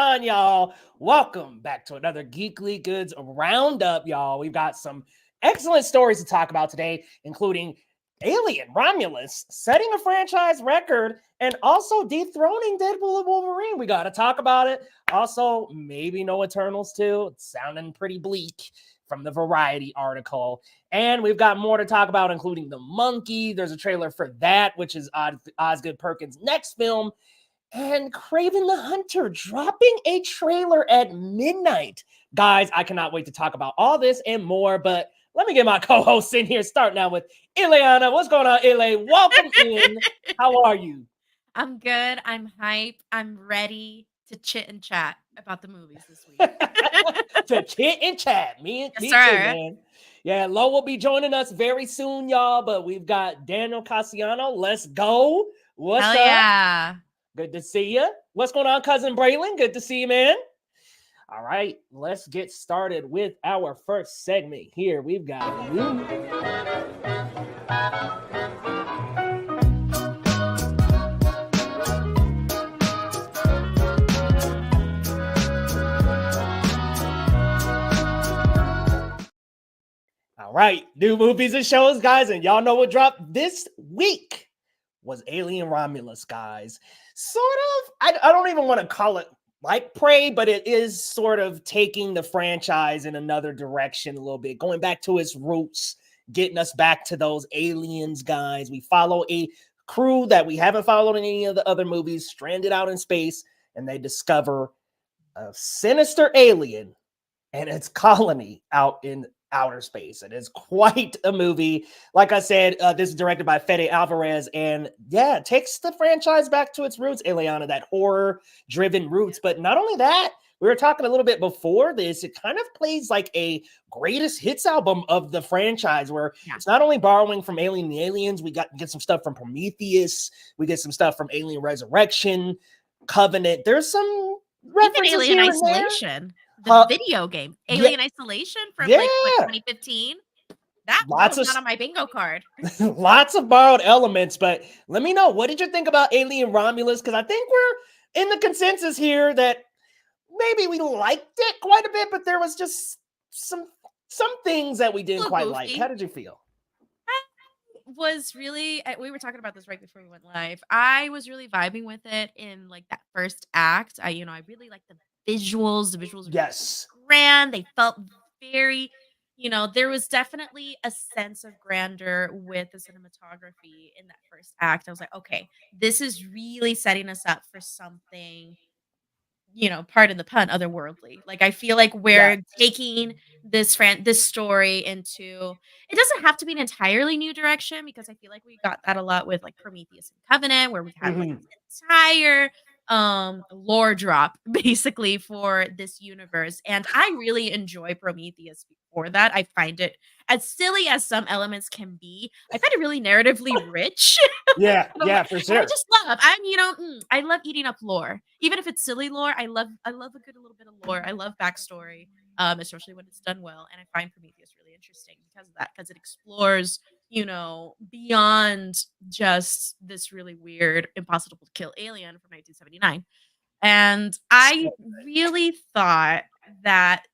on, y'all? Welcome back to another Geekly Goods Roundup, y'all. We've got some excellent stories to talk about today, including Alien Romulus setting a franchise record and also dethroning Deadpool and Wolverine. We got to talk about it. Also, maybe no Eternals too. It's sounding pretty bleak from the Variety article. And we've got more to talk about, including The Monkey. There's a trailer for that, which is Osgood Perkins' next film. And Kraven the Hunter dropping a trailer at midnight. Guys, I cannot wait to talk about all this and more, but let me get my co-hosts in here, starting out with Ileana. What's going on, Ile? Welcome in. How are you? I'm good. I'm hype. I'm ready to chit and chat about the movies this week. To chit and chat. Me Yes, too, sir. man. Yeah, Lo will be joining us very soon, y'all, but we've got Daniel Cassiano. Let's go. What's Hell up? yeah. Good to see you. What's going on, cousin Braylon? Good to see you, man. All right, let's get started with our first segment here. We've got you. All right, new movies and shows, guys, and y'all know what dropped this week was Alien Romulus, guys. Sort of, I don't even want to call it like Prey, but it is sort of taking the franchise in another direction a little bit, going back to its roots, getting us back to those aliens, guys. We follow a crew that we haven't followed in any of the other movies, stranded out in space, and they discover a sinister alien and its colony out in outer space. It is quite a movie. Like I said, this is directed by Fede Álvarez, and yeah, it takes the franchise back to its roots, Ileana, that horror-driven roots. But not only that, we were talking a little bit before this, it kind of plays like a greatest hits album of the franchise, where it's not only borrowing from Alien and the Aliens, we get some stuff from Prometheus, we get some stuff from Alien Resurrection, Covenant. There's some references Even Alien here and there. Isolation, the video game. Alien Isolation from like 2015. That was not on my bingo card. Lots of borrowed elements, but let me know, what did you think about Alien Romulus? Because I think we're in the consensus here that maybe we liked it quite a bit, but there was just some things that we didn't quite like. How did you feel? Was really, we were talking about this right before we went live. I was really vibing with it in like that first act. I really like the visuals. The visuals were really grand. They felt very, there was definitely a sense of grandeur with the cinematography in that first act. I was like, okay, this is really setting us up for something, pardon the pun, otherworldly. Like, I feel like we're taking this story into, it doesn't have to be an entirely new direction, because I feel like we got that a lot with like Prometheus and Covenant, where we had like an entire lore drop basically for this universe. And I really enjoy Prometheus before that. I find it, as silly as some elements can be, I find it really narratively rich. Yeah, for sure. I just love, I love eating up lore. Even if it's silly lore, I love a good little bit of lore. I love backstory, especially when it's done well. And I find Prometheus really interesting because of that, because it explores, beyond just this really weird, impossible to kill alien from 1979. And I really thought that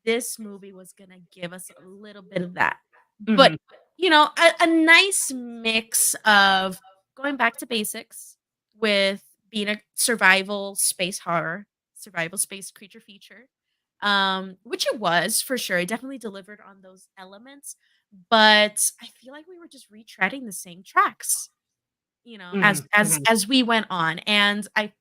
this movie was going to give us a little bit of that. But, a nice mix of going back to basics with being a survival space horror, survival space creature feature, which it was for sure. It definitely delivered on those elements. But I feel like we were just retreading the same tracks, as we went on. And I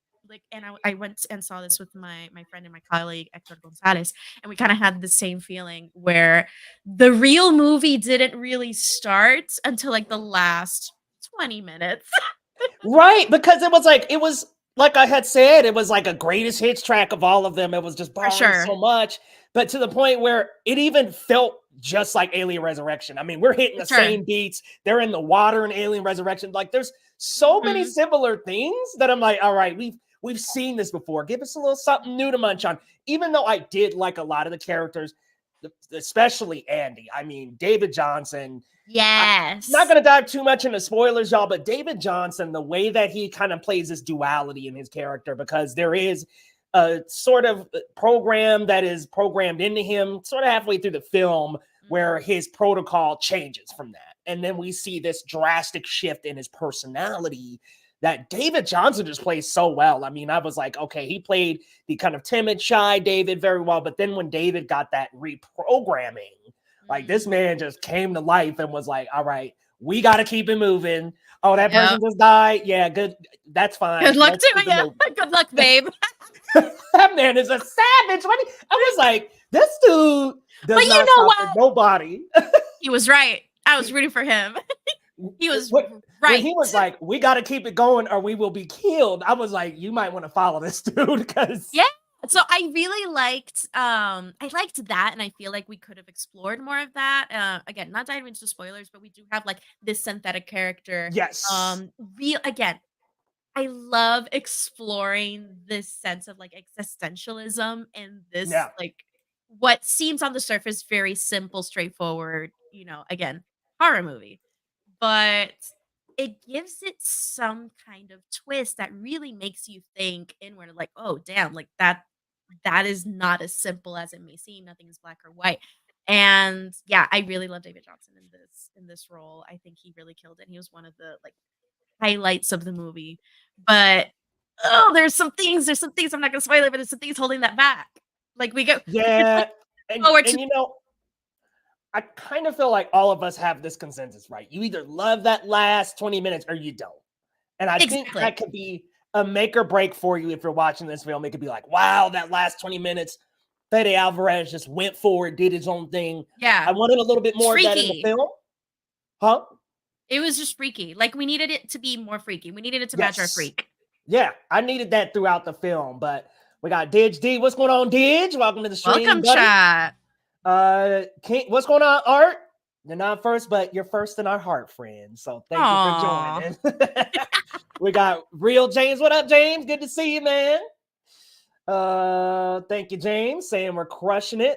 went and saw this with my friend and my colleague Hector Gonzalez, and we kind of had the same feeling, where the real movie didn't really start until like the last 20 minutes. Right, because it was like I had said, it was like a greatest hits track of all of them. It was just borrowing so much, but to the point where it even felt just like Alien Resurrection. I mean, we're hitting the same beats. They're in the water in Alien Resurrection. Like, there's so many similar things that I'm like, all right, we've seen this before. Give us a little something new to munch on. Even though I did like a lot of the characters, especially Andy. I mean, David Johnson. Yes. I'm not going to dive too much into spoilers, y'all, but David Johnson, the way that he kind of plays this duality in his character, because there is a sort of program that is programmed into him sort of halfway through the film where his protocol changes from that. And then we see this drastic shift in his personality that David Johnson just plays so well. I mean, I was like, okay, he played the kind of timid, shy David very well. But then when David got that reprogramming, like this man just came to life and was like, all right, we got to keep it moving. Oh, that person just died. Yeah, good. That's fine. Good luck to you. Good luck, babe. That man is a savage. I was like, this dude does not stop for nobody. He was right. I was rooting for him. He was right. When he was like, we got to keep it going or we will be killed. I was like, you might want to follow this dude because So I really liked that, and I feel like we could have explored more of that. Again, not diving into spoilers, but we do have like this synthetic character. Yes. Again, I love exploring this sense of like existentialism and this like what seems on the surface very simple, straightforward, again, horror movie. But it gives it some kind of twist that really makes you think inward, like, oh damn, like that is not as simple as it may seem. Nothing is black or white. And yeah, I really love David Johnson in this role. I think he really killed it. He was one of the like highlights of the movie. But there's some things I'm not gonna spoil it, but there's some things holding that back. Like we go and I kind of feel like all of us have this consensus, right? You either love that last 20 minutes or you don't. And I think that could be a make or break for you if you're watching this film. It could be like, wow, that last 20 minutes, Fede Álvarez just went forward, did his own thing. Yeah. I wanted a little bit more of that in the film. Huh? It was just freaky. Like we needed it to be more freaky. We needed it to match our freak. Yeah, I needed that throughout the film. But we got Didge D. What's going on, Didge? Welcome to the stream. Welcome, chat. What's going on, Art? You're not first, but you're first in our heart, friend. So thank you for joining. We got Real James. What up, James? Good to see you, man. Thank you, James, saying we're crushing it.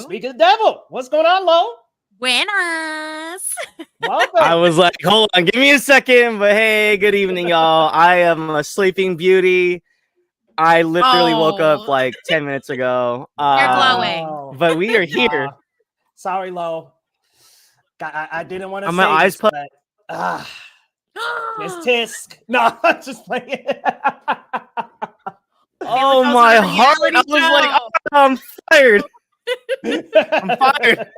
Speak of the devil. What's going on, Lo? Buenas. Welcome. I was like, hold on, give me a second. But hey, good evening, y'all. I am a sleeping beauty. I literally woke up like 10 minutes ago. You're glowing. But we are here. Sorry, Lo. I didn't want to say my eyes this, but it's tisk. No, I'm just playing. Oh, my heart. I was like, I'm fired. I'm fired.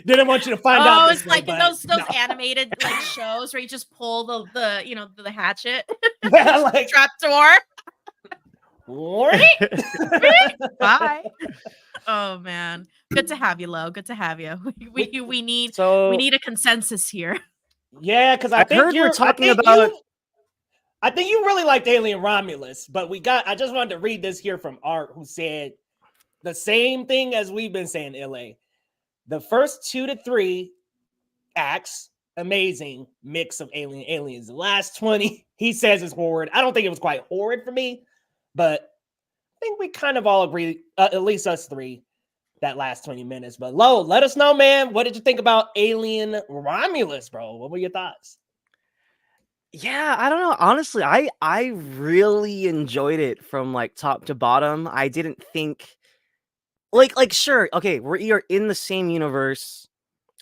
Didn't want you to find out. Oh, it's like those animated like shows where you just pull the hatchet. Yeah, like trap door. Bye. Oh man, good to have you, Lo. Good to have you. We need a consensus here. Yeah, because I think you're talking about. I think you really liked Alien Romulus, but I just wanted to read this here from Art, who said the same thing as we've been saying, LA. The first 2 to 3 acts, amazing mix of aliens. The last 20, he says, is horrid. I don't think it was quite horrid for me, but I think we kind of all agree, at least us three, that last 20 minutes. But Lo, let us know, man. What did you think about Alien Romulus, bro? What were your thoughts? Yeah, I don't know. Honestly, I really enjoyed it from like top to bottom. I didn't think like sure, okay, we're in the same universe.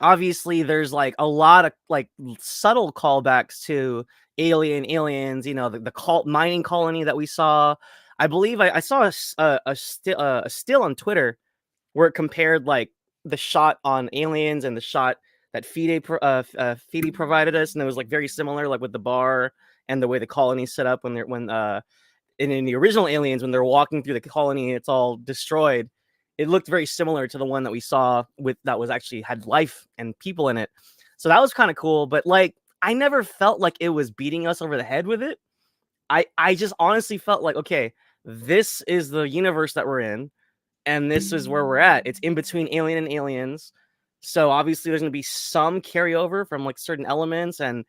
Obviously, there's like a lot of like subtle callbacks to aliens, the cult mining colony that we saw. I believe I saw a still on Twitter where it compared like the shot on Aliens and the shot that Fede provided us, and it was like very similar, like with the bar and the way the colony's set up in the original Aliens, when they're walking through the colony and it's all destroyed. It looked very similar to the one that we saw that was actually had life and people in it. So that was kind of cool, but like I never felt like it was beating us over the head with it. I just honestly felt like, okay, this is the universe that we're in, and this is where we're at. It's in between Alien and Aliens. So obviously there's going to be some carryover from like certain elements. And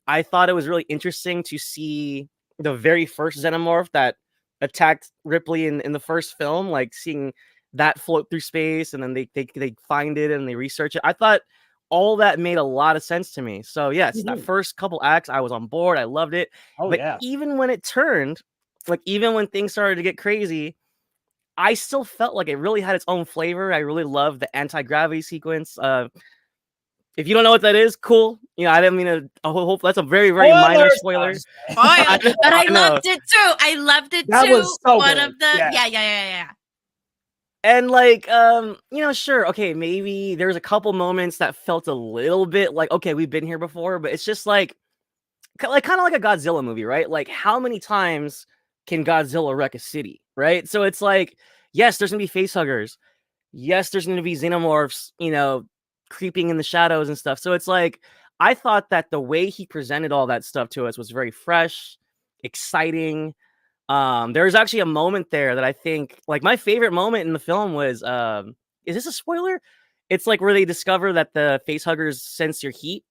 I thought it was really interesting to see the very first xenomorph that attacked Ripley in the first film, like seeing that float through space, and then they find it and they research it. I thought all that made a lot of sense to me. So yes, that first couple acts, I was on board. I loved it. But even when it turned, like even when things started to get crazy, I still felt like it really had its own flavor. I really loved the anti-gravity sequence. If you don't know what that is, cool. You know, I didn't mean to. I hope that's a very, very minor spoiler. Spoiled, but I know. loved it too. I loved it That too. was so One good. of the Yeah. yeah. And like, you know, sure, okay, maybe there's a couple moments that felt a little bit like, okay, we've been here before, but it's just like kind of like a Godzilla movie, right? Like, how many times can Godzilla wreck a city, right? So it's like, yes, there's gonna be facehuggers. Yes, there's gonna be xenomorphs, you know, creeping in the shadows and stuff. So it's like, I thought that the way he presented all that stuff to us was very fresh, exciting. There was actually a moment there that I think, like, my favorite moment in the film was, is this a spoiler? It's like where they discover that the facehuggers sense your heat.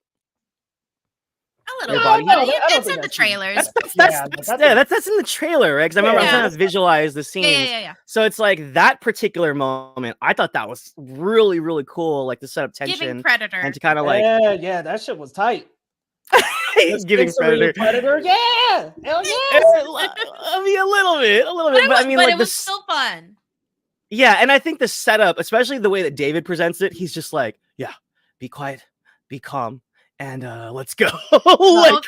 A little Your bit. body But heat? it's in the trailers. That's in the trailer, right? Because I remember I'm trying to visualize the scenes. Yeah. So it's like that particular moment. I thought that was really, really cool, like to set up tension Giving Predator and to kind of like yeah, that shit was tight. giving Predator, yeah, hell yeah. I mean, a little bit, but I mean, like it was still fun. Yeah, and I think the setup, especially the way that David presents it, he's just like, yeah, be quiet, be calm, and let's go. Like,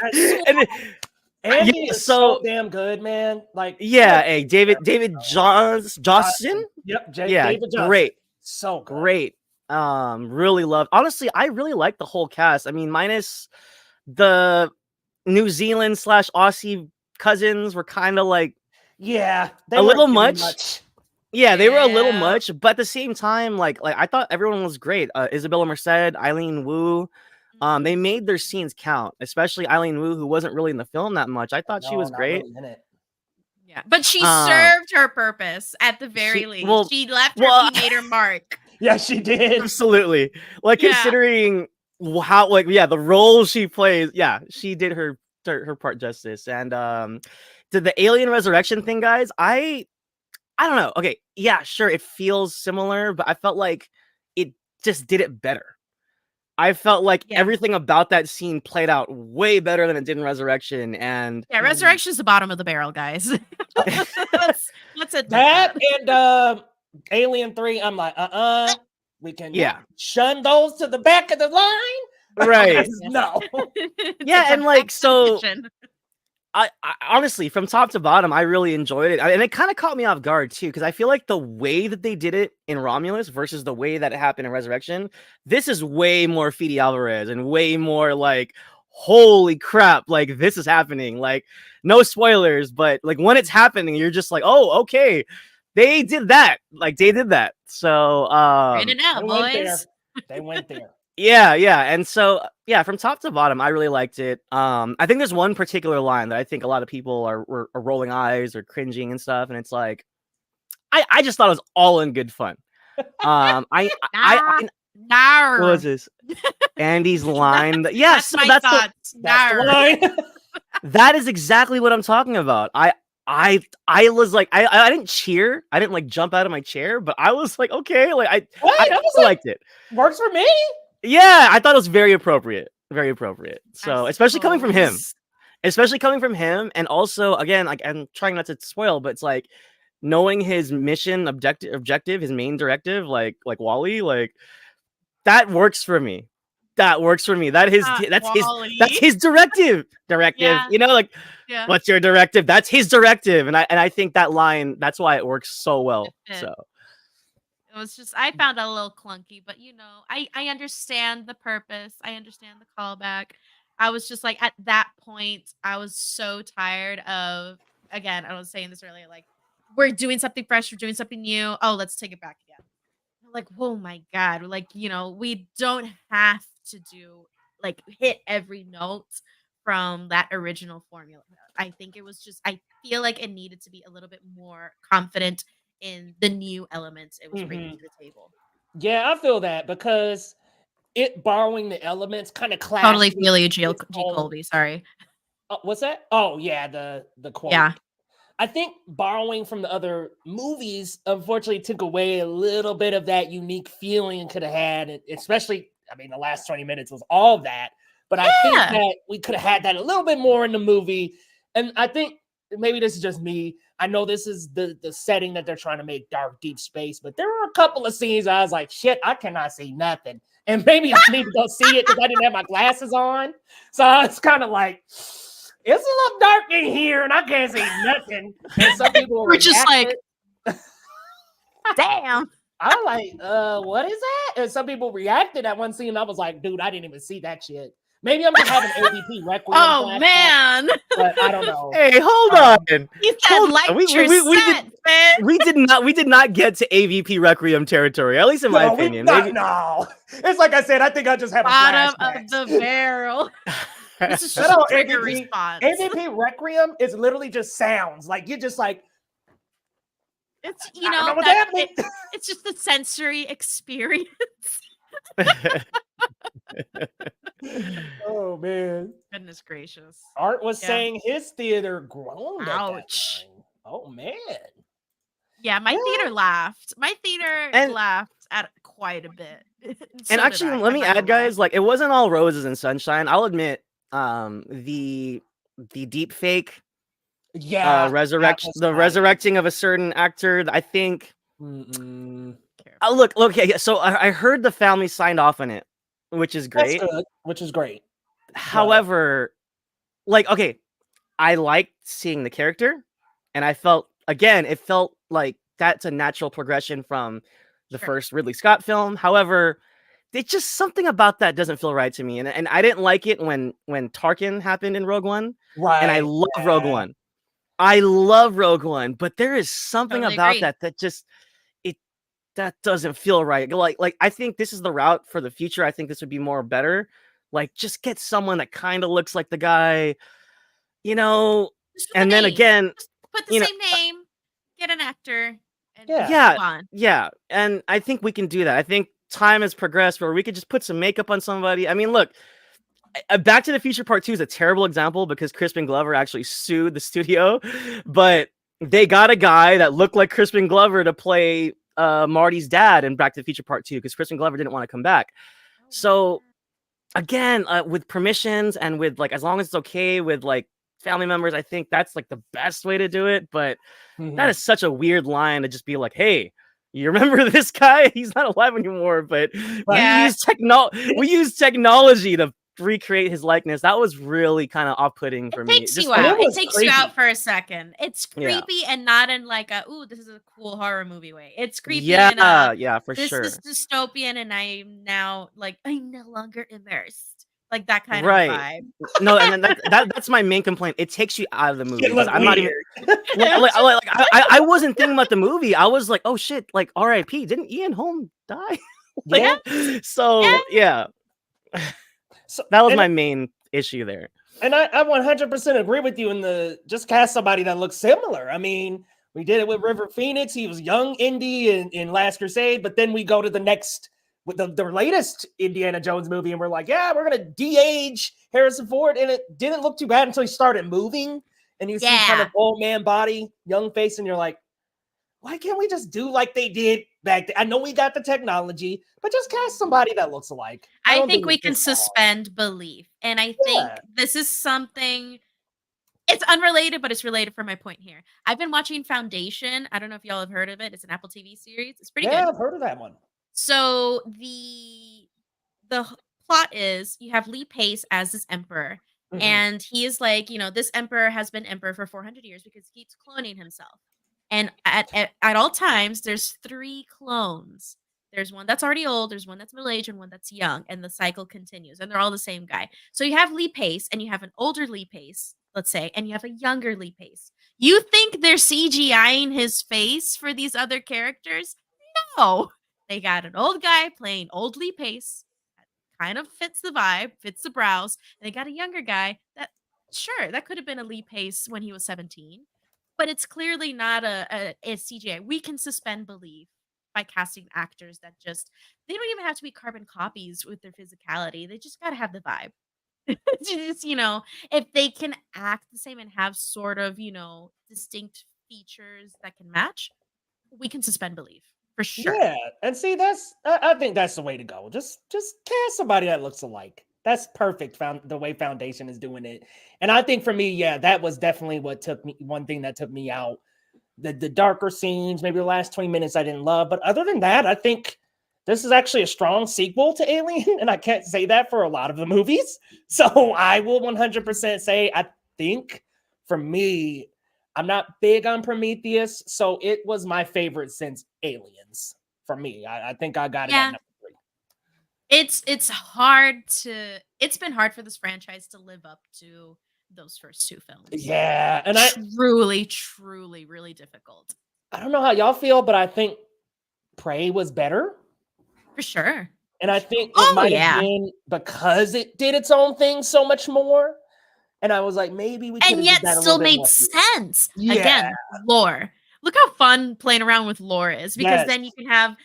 Andy is so damn good, man. Like, yeah, hey, David Johnson. Yep, David Johnson. Great, so good. Great. Really loved. Honestly, I really liked the whole cast. I mean, minus the New Zealand / Aussie cousins were kind of like, yeah, a little much. Yeah, they were a little much, but at the same time, like I thought everyone was great. Isabella Merced, Eileen Wu, they made their scenes count, especially Eileen Wu, who wasn't really in the film that much. I thought she was great. Really yeah, but she served her purpose at the very least. Well, she left she made her mark. Yeah, she did. Absolutely. Like, considering how, like, the role she plays, she did her part justice. And did the alien resurrection thing, guys, I don't know. Okay, yeah, sure, it feels similar, but I felt like it just did it better. I felt like everything about that scene played out way better than it did in Resurrection. And Resurrection's the bottom of the barrel, guys. Let's admit that. And Alien 3, I'm like, we can shun those to the back of the line. Right. No. Yeah, and like, so I honestly, from top to bottom, I really enjoyed it. And it kind of caught me off guard too, because I feel like the way that they did it in Romulus versus the way that it happened in Resurrection, this is way more Fede Álvarez and way more like, holy crap, like this is happening. Like, no spoilers, but like when it's happening, you're just like, oh, okay, they did that. Like, they did that. So they went there. Yeah. And so, from top to bottom, I really liked it. I think there's one particular line that I think a lot of people are rolling eyes or cringing and stuff, and it's like, I just thought it was all in good fun. What was this? Andy's line. Yes, that's the line. That is exactly what I'm talking about. I was like, I didn't cheer. I didn't like jump out of my chair, but I was like, okay, like I liked it. Works for me. Yeah, I thought it was very appropriate. Very appropriate. So, especially coming from him. And also, again, like, I'm trying not to spoil, but it's like knowing his mission objective, his main directive, like Wally, like that works for me. That's his directive. Yeah. You know, like, what's your directive? That's his directive. And I think that line, that's why it works so well. So it was just, I found it a little clunky, but you know, I understand the purpose. I understand the callback. I was just like, at that point, I was so tired of, again, I was saying this earlier, like, we're doing something fresh, we're doing something new. Oh, let's take it back again. I'm like, oh my God. Like, you know, we don't have to do, like, hit every note from that original formula. I think it was just, I feel like it needed to be a little bit more confident in the new elements it was bringing to the table. Yeah, I feel that because it borrowing the elements kind of clashed. Totally feel you, G. Colby. Sorry. What's that? Oh yeah, the quote. Yeah. I think borrowing from the other movies unfortunately took away a little bit of that unique feeling it could have had, especially, I mean, the last 20 minutes was all that. But I think that we could have had that a little bit more in the movie. And I think maybe this is just me. I know this is the setting that they're trying to make dark, deep space, but there were a couple of scenes I was like, shit, I cannot see nothing. And maybe I need to go see it because I didn't have my glasses on. So I was kind of like, it's a little dark in here and I can't see nothing. And some people We're just like, damn. I was like, what is that? And some people reacted at one scene. And I was like, dude, I didn't even see that shit. Maybe I'm just having AVP Requiem. Oh man! But I don't know. Hey, hold on. You said we did not get to AVP Requiem territory. At least in my opinion. No, it's like I said. I think I just have bottom of the barrel. This is just a trigger response. AVP Requiem is literally just sounds like you just like. It's it's just the sensory experience. Oh man! Goodness gracious! Art was saying his theater groaned. Ouch! Oh man! Yeah, my theater laughed. My theater laughed at quite a bit. And actually, let me add, guys. Like, it wasn't all roses and sunshine. I'll admit, the deep fake. Yeah, resurrecting of a certain actor. I think. Look. Okay, so I heard the family signed off on it, which is great. That's good, which is great. However, like, okay, I liked seeing the character, and I felt it felt like that's a natural progression from the first Ridley Scott film. However, it's just something about that doesn't feel right to me, and I didn't like it when Tarkin happened in Rogue One. Right, and I love Rogue One. I love Rogue One, but there is something about that just that doesn't feel right. Like I think this is the route for the future. I think this would be better. Like, just get someone that kind of looks like the guy, and then again, just put the same name, get an actor, and move on. Yeah, and I think we can do that. I think time has progressed where we could just put some makeup on somebody. I mean, look. Back to the Future Part 2 is a terrible example because Crispin Glover actually sued the studio, but they got a guy that looked like Crispin Glover to play Marty's dad in Back to the Future Part 2 because Crispin Glover didn't want to come back. So again, with permissions and with as long as it's okay with family members, I think that's the best way to do it. But that is such a weird line to just be like, hey, you remember this guy? He's not alive anymore, but we use technology to recreate his likeness. That was really kind of off-putting for me. It takes you out for a second. It's creepy and not in this is a cool horror movie way. It's creepy. For sure. This is dystopian, and I'm now I'm no longer immersed. That kind of vibe. No, and that's my main complaint. It takes you out of the movie. I'm not even I wasn't thinking about the movie. I was like, oh shit, R.I.P. Didn't Ian Holm die? So that was my main issue there. And I 100% agree with you in just cast somebody that looks similar. I mean, we did it with River Phoenix. He was young Indy in Last Crusade, but then we go to the next, with the latest Indiana Jones movie, and we're like, yeah, we're going to de-age Harrison Ford. And it didn't look too bad until he started moving. And you see kind of old man body, young face, and you're like, why can't we just do like they did back then? I know we got the technology, but just cast somebody that looks alike. I think we can suspend belief. And I think this is something, it's unrelated, but it's related for my point here. I've been watching Foundation. I don't know if y'all have heard of it. It's an Apple TV series. It's pretty good. Yeah, I've heard of that one. So the plot is you have Lee Pace as this emperor. And he is this emperor has been emperor for 400 years because he keeps cloning himself. And at all times, there's 3 clones. There's one that's already old, there's one that's middle-aged, and one that's young, and the cycle continues. And they're all the same guy. So you have Lee Pace, and you have an older Lee Pace, let's say, and you have a younger Lee Pace. You think they're CGIing his face for these other characters? No. They got an old guy playing old Lee Pace. That kind of fits the vibe, fits the brows. And they got a younger guy that, sure, that could have been a Lee Pace when he was 17. But it's clearly not a CGI. We can suspend belief by casting actors that they don't even have to be carbon copies with their physicality. They just got to have the vibe. Just, if they can act the same and have sort of, distinct features that can match, we can suspend belief for sure. Yeah. And see, I think that's the way to go. Just cast somebody that looks alike. That's perfect. The way Foundation is doing it. And I think for me, yeah, that was definitely one thing that took me out. The darker scenes, maybe the last 20 minutes I didn't love. But other than that, I think this is actually a strong sequel to Alien. And I can't say that for a lot of the movies. So I will 100% say, I think for me, I'm not big on Prometheus. So it was my favorite since Aliens for me. I think I got it at number 3. It's been hard for this franchise to live up to those first 2 films. Yeah, and truly really difficult. I don't know how y'all feel, but I think Prey was better for sure. And I think it might have been because it did its own thing so much more. And I was like, maybe we could and yet still made sense. Yeah. Again, lore. Look how fun playing around with lore is, because then you have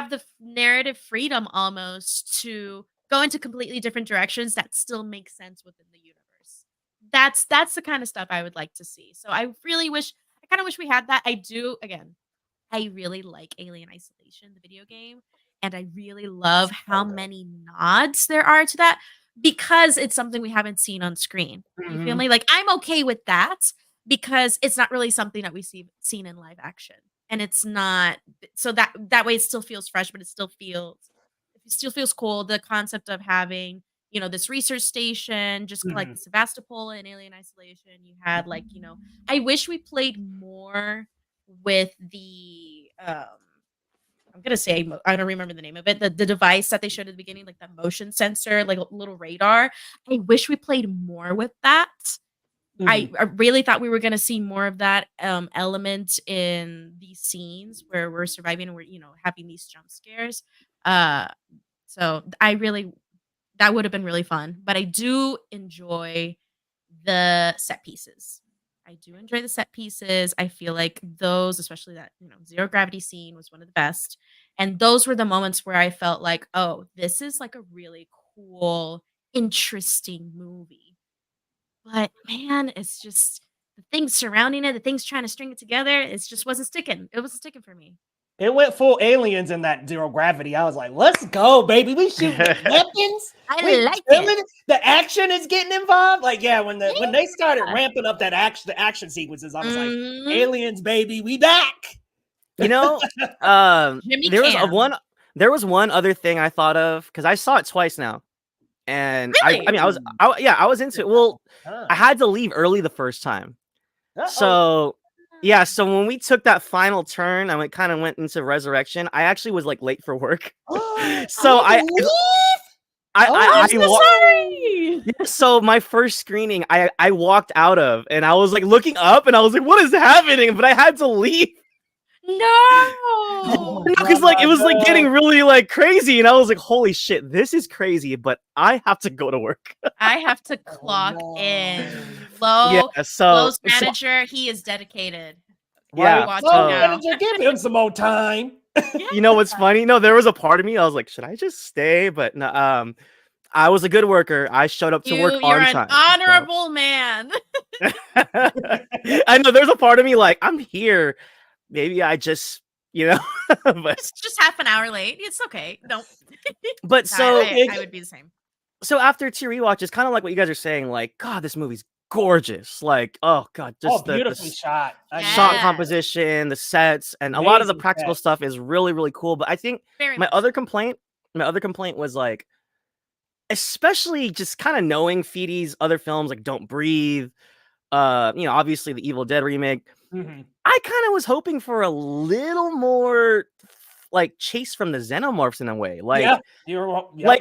the narrative freedom almost to go into completely different directions that still make sense within the universe. That's the kind of stuff I would like to see. So I kind of wish we had that. I really like Alien Isolation, the video game, and I really love how many nods there are to that, because it's something we haven't seen on screen. You feel me? Like, I'm okay with that, because it's not really something that we've seen in live action. And it's not, so that way it still feels fresh, but it still feels cool. The concept of having, this research station, just like Sevastopol and Alien Isolation, you had I wish we played more with the, I'm going to say, I don't remember the name of it, the device that they showed at the beginning, like that motion sensor, like a little radar. I wish we played more with that. I really thought we were going to see more of that element in these scenes where we're surviving and we're, having these jump scares. So that would have been really fun. But I do enjoy the set pieces. I feel like those, especially that, zero gravity scene, was one of the best. And those were the moments where I felt like, oh, this is like a really cool, interesting movie. But man, it's just the things surrounding it, the things trying to string it together, it just wasn't sticking. It wasn't sticking for me. It went full Aliens in that zero gravity. I was like, let's go, baby. We shooting weapons. I like it. The action is getting involved. Like, yeah, when they started ramping up the action sequences, I was like, Aliens, baby, we back. There was one other thing I thought of, because I saw it twice now. And really? I was into it. Well, I had to leave early the first time. So when we took that final turn, I kind of went into Resurrection. I actually was like late for work. So so my first screening, I walked out of, and I was like looking up, and I was like, what is happening? But I had to leave. No, because it was getting really crazy, and I was like, holy shit, this is crazy, but I have to go to work. I have to clock in. Lowe's manager, he is dedicated. Manager, give him some more time. You know what's funny? No, there was a part of me, I was like, should I just stay? But no, I was a good worker. I showed up to work on time. You're an honorable man. I know there's a part of me I'm here. Maybe I just, but it's just half an hour late. It's okay. Don't. But so I would be the same. So after 2 rewatches, kind of like what you guys are saying, God, this movie's gorgeous. Oh god, just beautifully shot. Shot composition, the sets, and amazing. A lot of the practical stuff is really, really cool. But I think my other complaint was especially just kind of knowing Fede's other films like Don't Breathe, obviously the Evil Dead remake. I kind of was hoping for a little more chase from the xenomorphs in a way, like a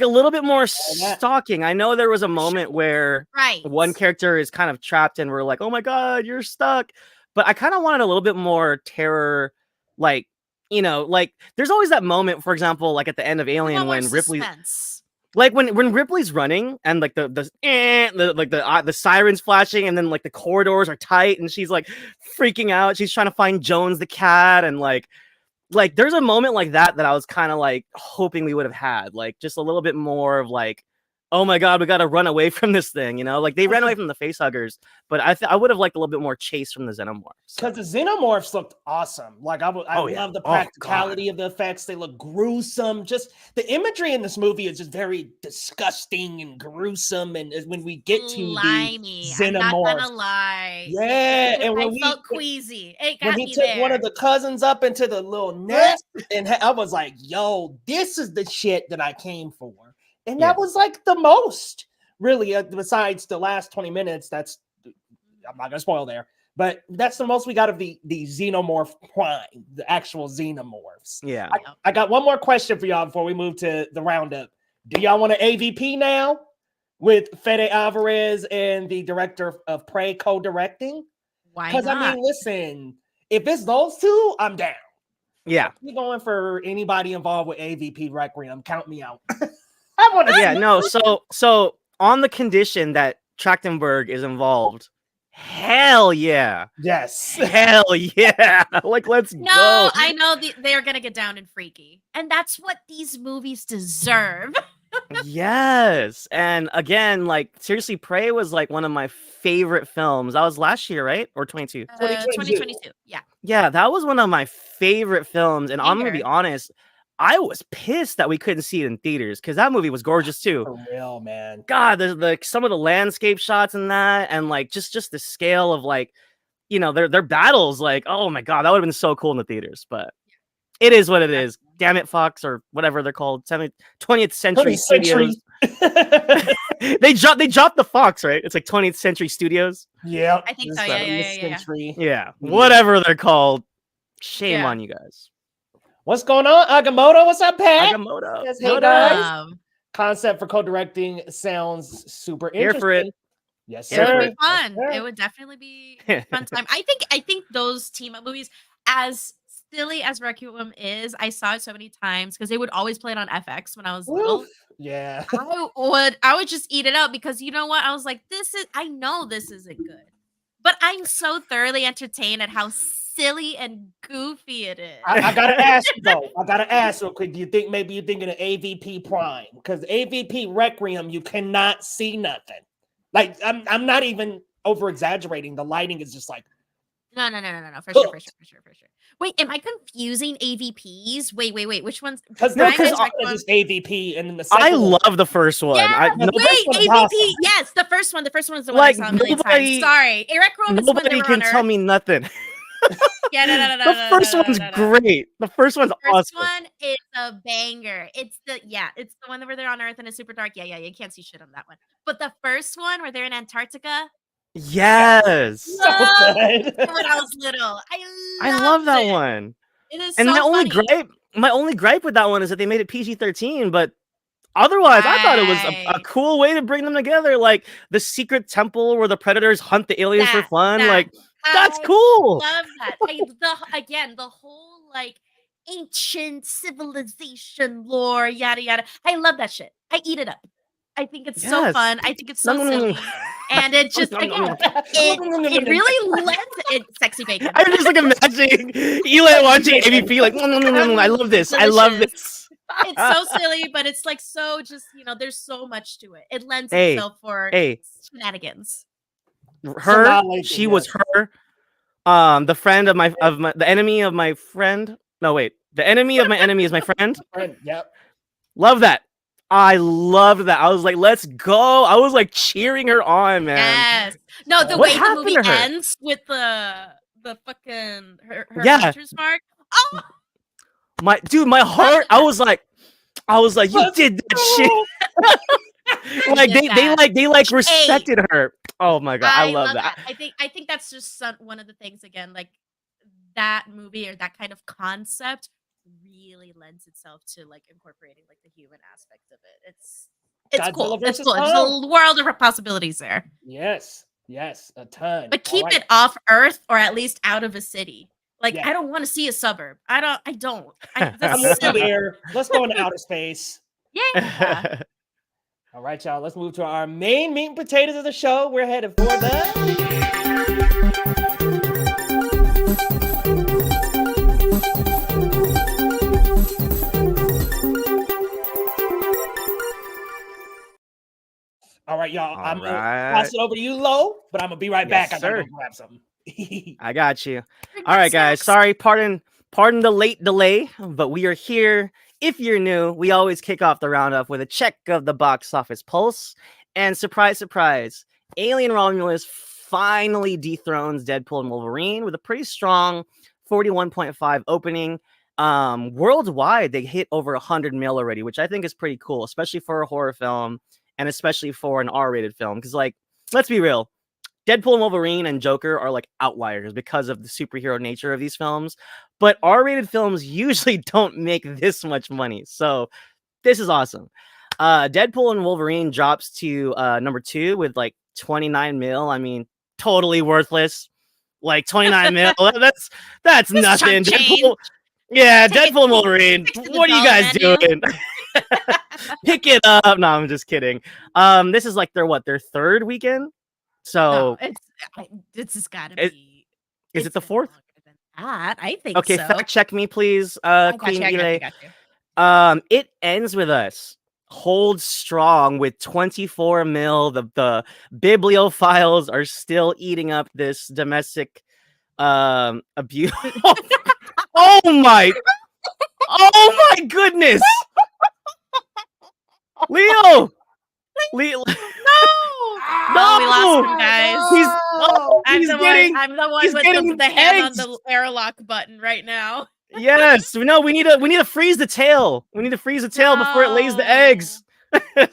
little bit more stalking. I know there was a moment where one character is kind of trapped and we're like, oh my god, you're stuck, but I kind of wanted a little bit more terror, there's always that moment, for example, at the end of Alien when Ripley when Ripley's running and the sirens flashing and then the corridors are tight and she's freaking out. She's trying to find Jones the cat, and there's a moment like that I was kind of hoping we would have had just a little bit more of oh my god, we gotta run away from this thing, you know? Like they ran away from the face huggers, but I would have liked a little bit more chase from the xenomorphs. So. Because the xenomorphs looked awesome. Like I love the practicality of the effects. They look gruesome. Just the imagery in this movie is just very disgusting and gruesome. And when we get to Slimy. the xenomorphs, I'm not gonna lie. yeah, and when I felt queasy. It got when he me took there. one of the cousins up into the little nest, and I was like, "Yo, this is the shit that I came for." And that was like the most, really, besides the last 20 minutes. I'm not gonna spoil there, but that's the most we got of the xenomorph prime, the actual xenomorphs. Yeah. I got one more question for y'all before we move to the roundup. Do y'all want an AVP now with Fede Álvarez and the director of Prey co-directing? Why Because not? I mean, listen, if it's those two, I'm down. Yeah. We're going for anybody involved with AVP Requiem. Count me out. I want to. Yeah, no. So on the condition that Trachtenberg is involved, hell yeah. Yes. Hell yeah. Like, let's No, go. I know they're gonna get down and freaky, and that's what these movies deserve. Yes. And again, like, seriously, Prey was like one of my favorite films. That was last year, right? Or 22? 2022. Yeah. Yeah, that was one of my favorite films. And I'm going to be Finger. honest, I was pissed that we couldn't see it in theaters because that movie was gorgeous too. For real, man. God, the some of the landscape shots in that, and like just the scale of like, you know, their battles. Like, oh my god, that would have been so cool in the theaters. But it is what it is. Damn it, Fox, or whatever they're called, 20th Century Studios. they dropped the Fox, right? It's like 20th Century Studios. Yeah, I think so. Yeah. Yeah, whatever they're called. Shame on you guys. What's going on, Agamotto? What's up, Pat? Agamotto. Yes, hey guys. Concept for co-directing sounds super interesting. Here for it. Yes, It sir. would be fun. Yes, sir. It would definitely be a fun time. I think those team up movies, as silly as Requiem is, I saw it so many times because they would always play it on FX when I was little. Oof. Yeah. I would just eat it up because you know what? I was like, I know this isn't good. But I'm so thoroughly entertained at how silly and goofy it is. I gotta ask you though. I gotta ask real quick. Do you think maybe you're thinking of AVP Prime? Because AVP Requiem, you cannot see nothing. Like I'm not even over exaggerating. The lighting is just like No. For sure. Wait, am I confusing AVPs? Wait. Which ones? because No, no, because it's just AVP, and then the second I one- love the first one. Yeah, no, wait, first one is AVP. awesome. Yes, the first one. The first one is the one Like, I saw a million nobody- times. Sorry, Requiem is when they Nobody were can on tell Earth. me nothing. Yeah, no. The first one's great. The first one's First awesome. one is a banger. It's the one where they're on Earth and it's super dark. Yeah, you can't see shit on that one. But the first one where they're in Antarctica, Yes. loved good. it when I was little. I love that it. one. It is And so my funny. only gripe with that one is that they made it PG-13, but otherwise I thought it was a Right. cool way to bring them together, like the secret temple where the predators hunt the aliens for fun. Like, that's cool. Love that. The whole like ancient civilization lore, yada yada. I love that shit. I eat it up. I think it's so Yes. fun. I think it's so Nom, nom, nom, silly, and it just it really lends it. Sexy bacon. I'm just like imagining Eli watching AVP like, I love this. I love this. It's so silly, but it's like so just there's so much to it. It lends Hey, itself for hey. shenanigans. Her, knowledge, she was her. The friend of the enemy of my friend. No, wait. The enemy of my enemy is my friend. Yep. Love that. I loved that. I was like, let's go. I was like cheering her on, man. Yes. No, the What way the happened movie to her? ends with the fucking her Yeah. hunter's mark. Oh, My heart. I was like, you did that shit. Like they respected her. Oh my god, I love that. I think that's just one of the things again, like that movie or that kind of concept really lends itself to like incorporating like the human aspect of it. It's cool. Godzilla It's versus cool. There's Kong. a world of possibilities there. Yes, a ton. But keep All right. it off Earth or at least out of a city. Like Yeah. I don't want to see a suburb. I don't. I'm That's with you silly. there. Let's go into outer space. Yeah. All right, y'all. Let's move to our main meat and potatoes of the show. We're headed for the All right, y'all. All I'm gonna right. pass it over to you, Lo, but I'm gonna be right Yes, back. I gotta sir. go grab something. I got you. Bring All back right, guys. snacks. Sorry, pardon the late delay, but we are here. If you're new, we always kick off the roundup with a check of the box office pulse. And surprise, surprise, Alien Romulus finally dethrones Deadpool and Wolverine with a pretty strong 41.5 opening. Worldwide, they hit over 100 mil already, which I think is pretty cool, especially for a horror film and especially for an R-rated film. Because, like, let's be real. Deadpool and Wolverine and Joker are like outliers because of the superhero nature of these films, but R-rated films usually don't make this much money. So this is awesome. Deadpool and Wolverine drops to number 2 with like 29 mil. I mean, totally worthless. Like 29 mil. That's nothing. Deadpool, yeah, Deadpool and Wolverine. What are you guys doing? Pick it up. No, I'm just kidding. This is like their third weekend. So No, it's just gotta Is be. it it's the been fourth? longer than that. I think Okay, so. fact check me, please, I got Queen you, I got you, Elaine. got you. It ends with us. Hold strong with 24 mil. The bibliophiles are still eating up this domestic abuse. Oh my goodness. Leo. No, we lost him, guys. He's getting I'm the one he's with getting the hand on eggs. the airlock button right now. Yes, no, we need to freeze the tail. We need to freeze the tail before it lays the eggs.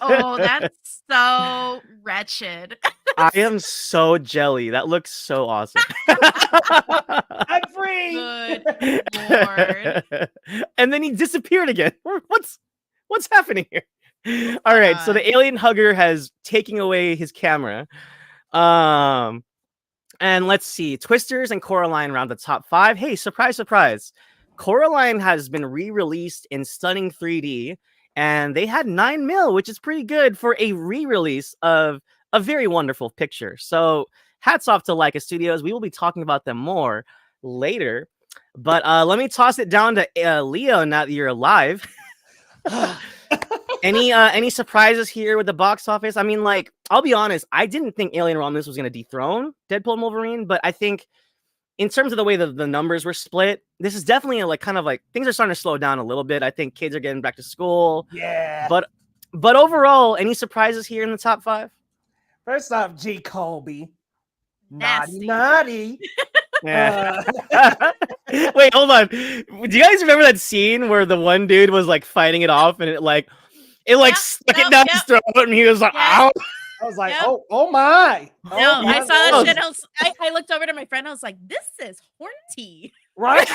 Oh, that's so wretched. I am so jelly. That looks so awesome. I'm free. Good Lord. And then he disappeared again. What's happening here? Oh All my right, so God. the alien hugger has taken away his camera. And let's see. Twisters and Coraline round the top 5. Hey, surprise, surprise. Coraline has been re-released in stunning 3D, and they had 9 mil, which is pretty good for a re-release of a very wonderful picture. So hats off to Laika Studios. We will be talking about them more later. But let me toss it down to Leo now that you're alive. Any surprises here with the box office? I mean, like, I'll be honest, I didn't think Alien Romulus was going to dethrone Deadpool and Wolverine, but I think in terms of the way the numbers were split, this is definitely like kind of like things are starting to slow down a little bit. I think kids are getting back to school. Yeah. But overall, any surprises here in the top 5? First off, G. Colby. Nasty. Naughty. Yeah. Wait, hold on. Do you guys remember that scene where the one dude was like fighting it off and it stuck it down his throat and he was like, ow. I was like, Yep. oh my. No, Oh my I saw that God. shit. I looked over to my friend. I was like, "This is horny." Right?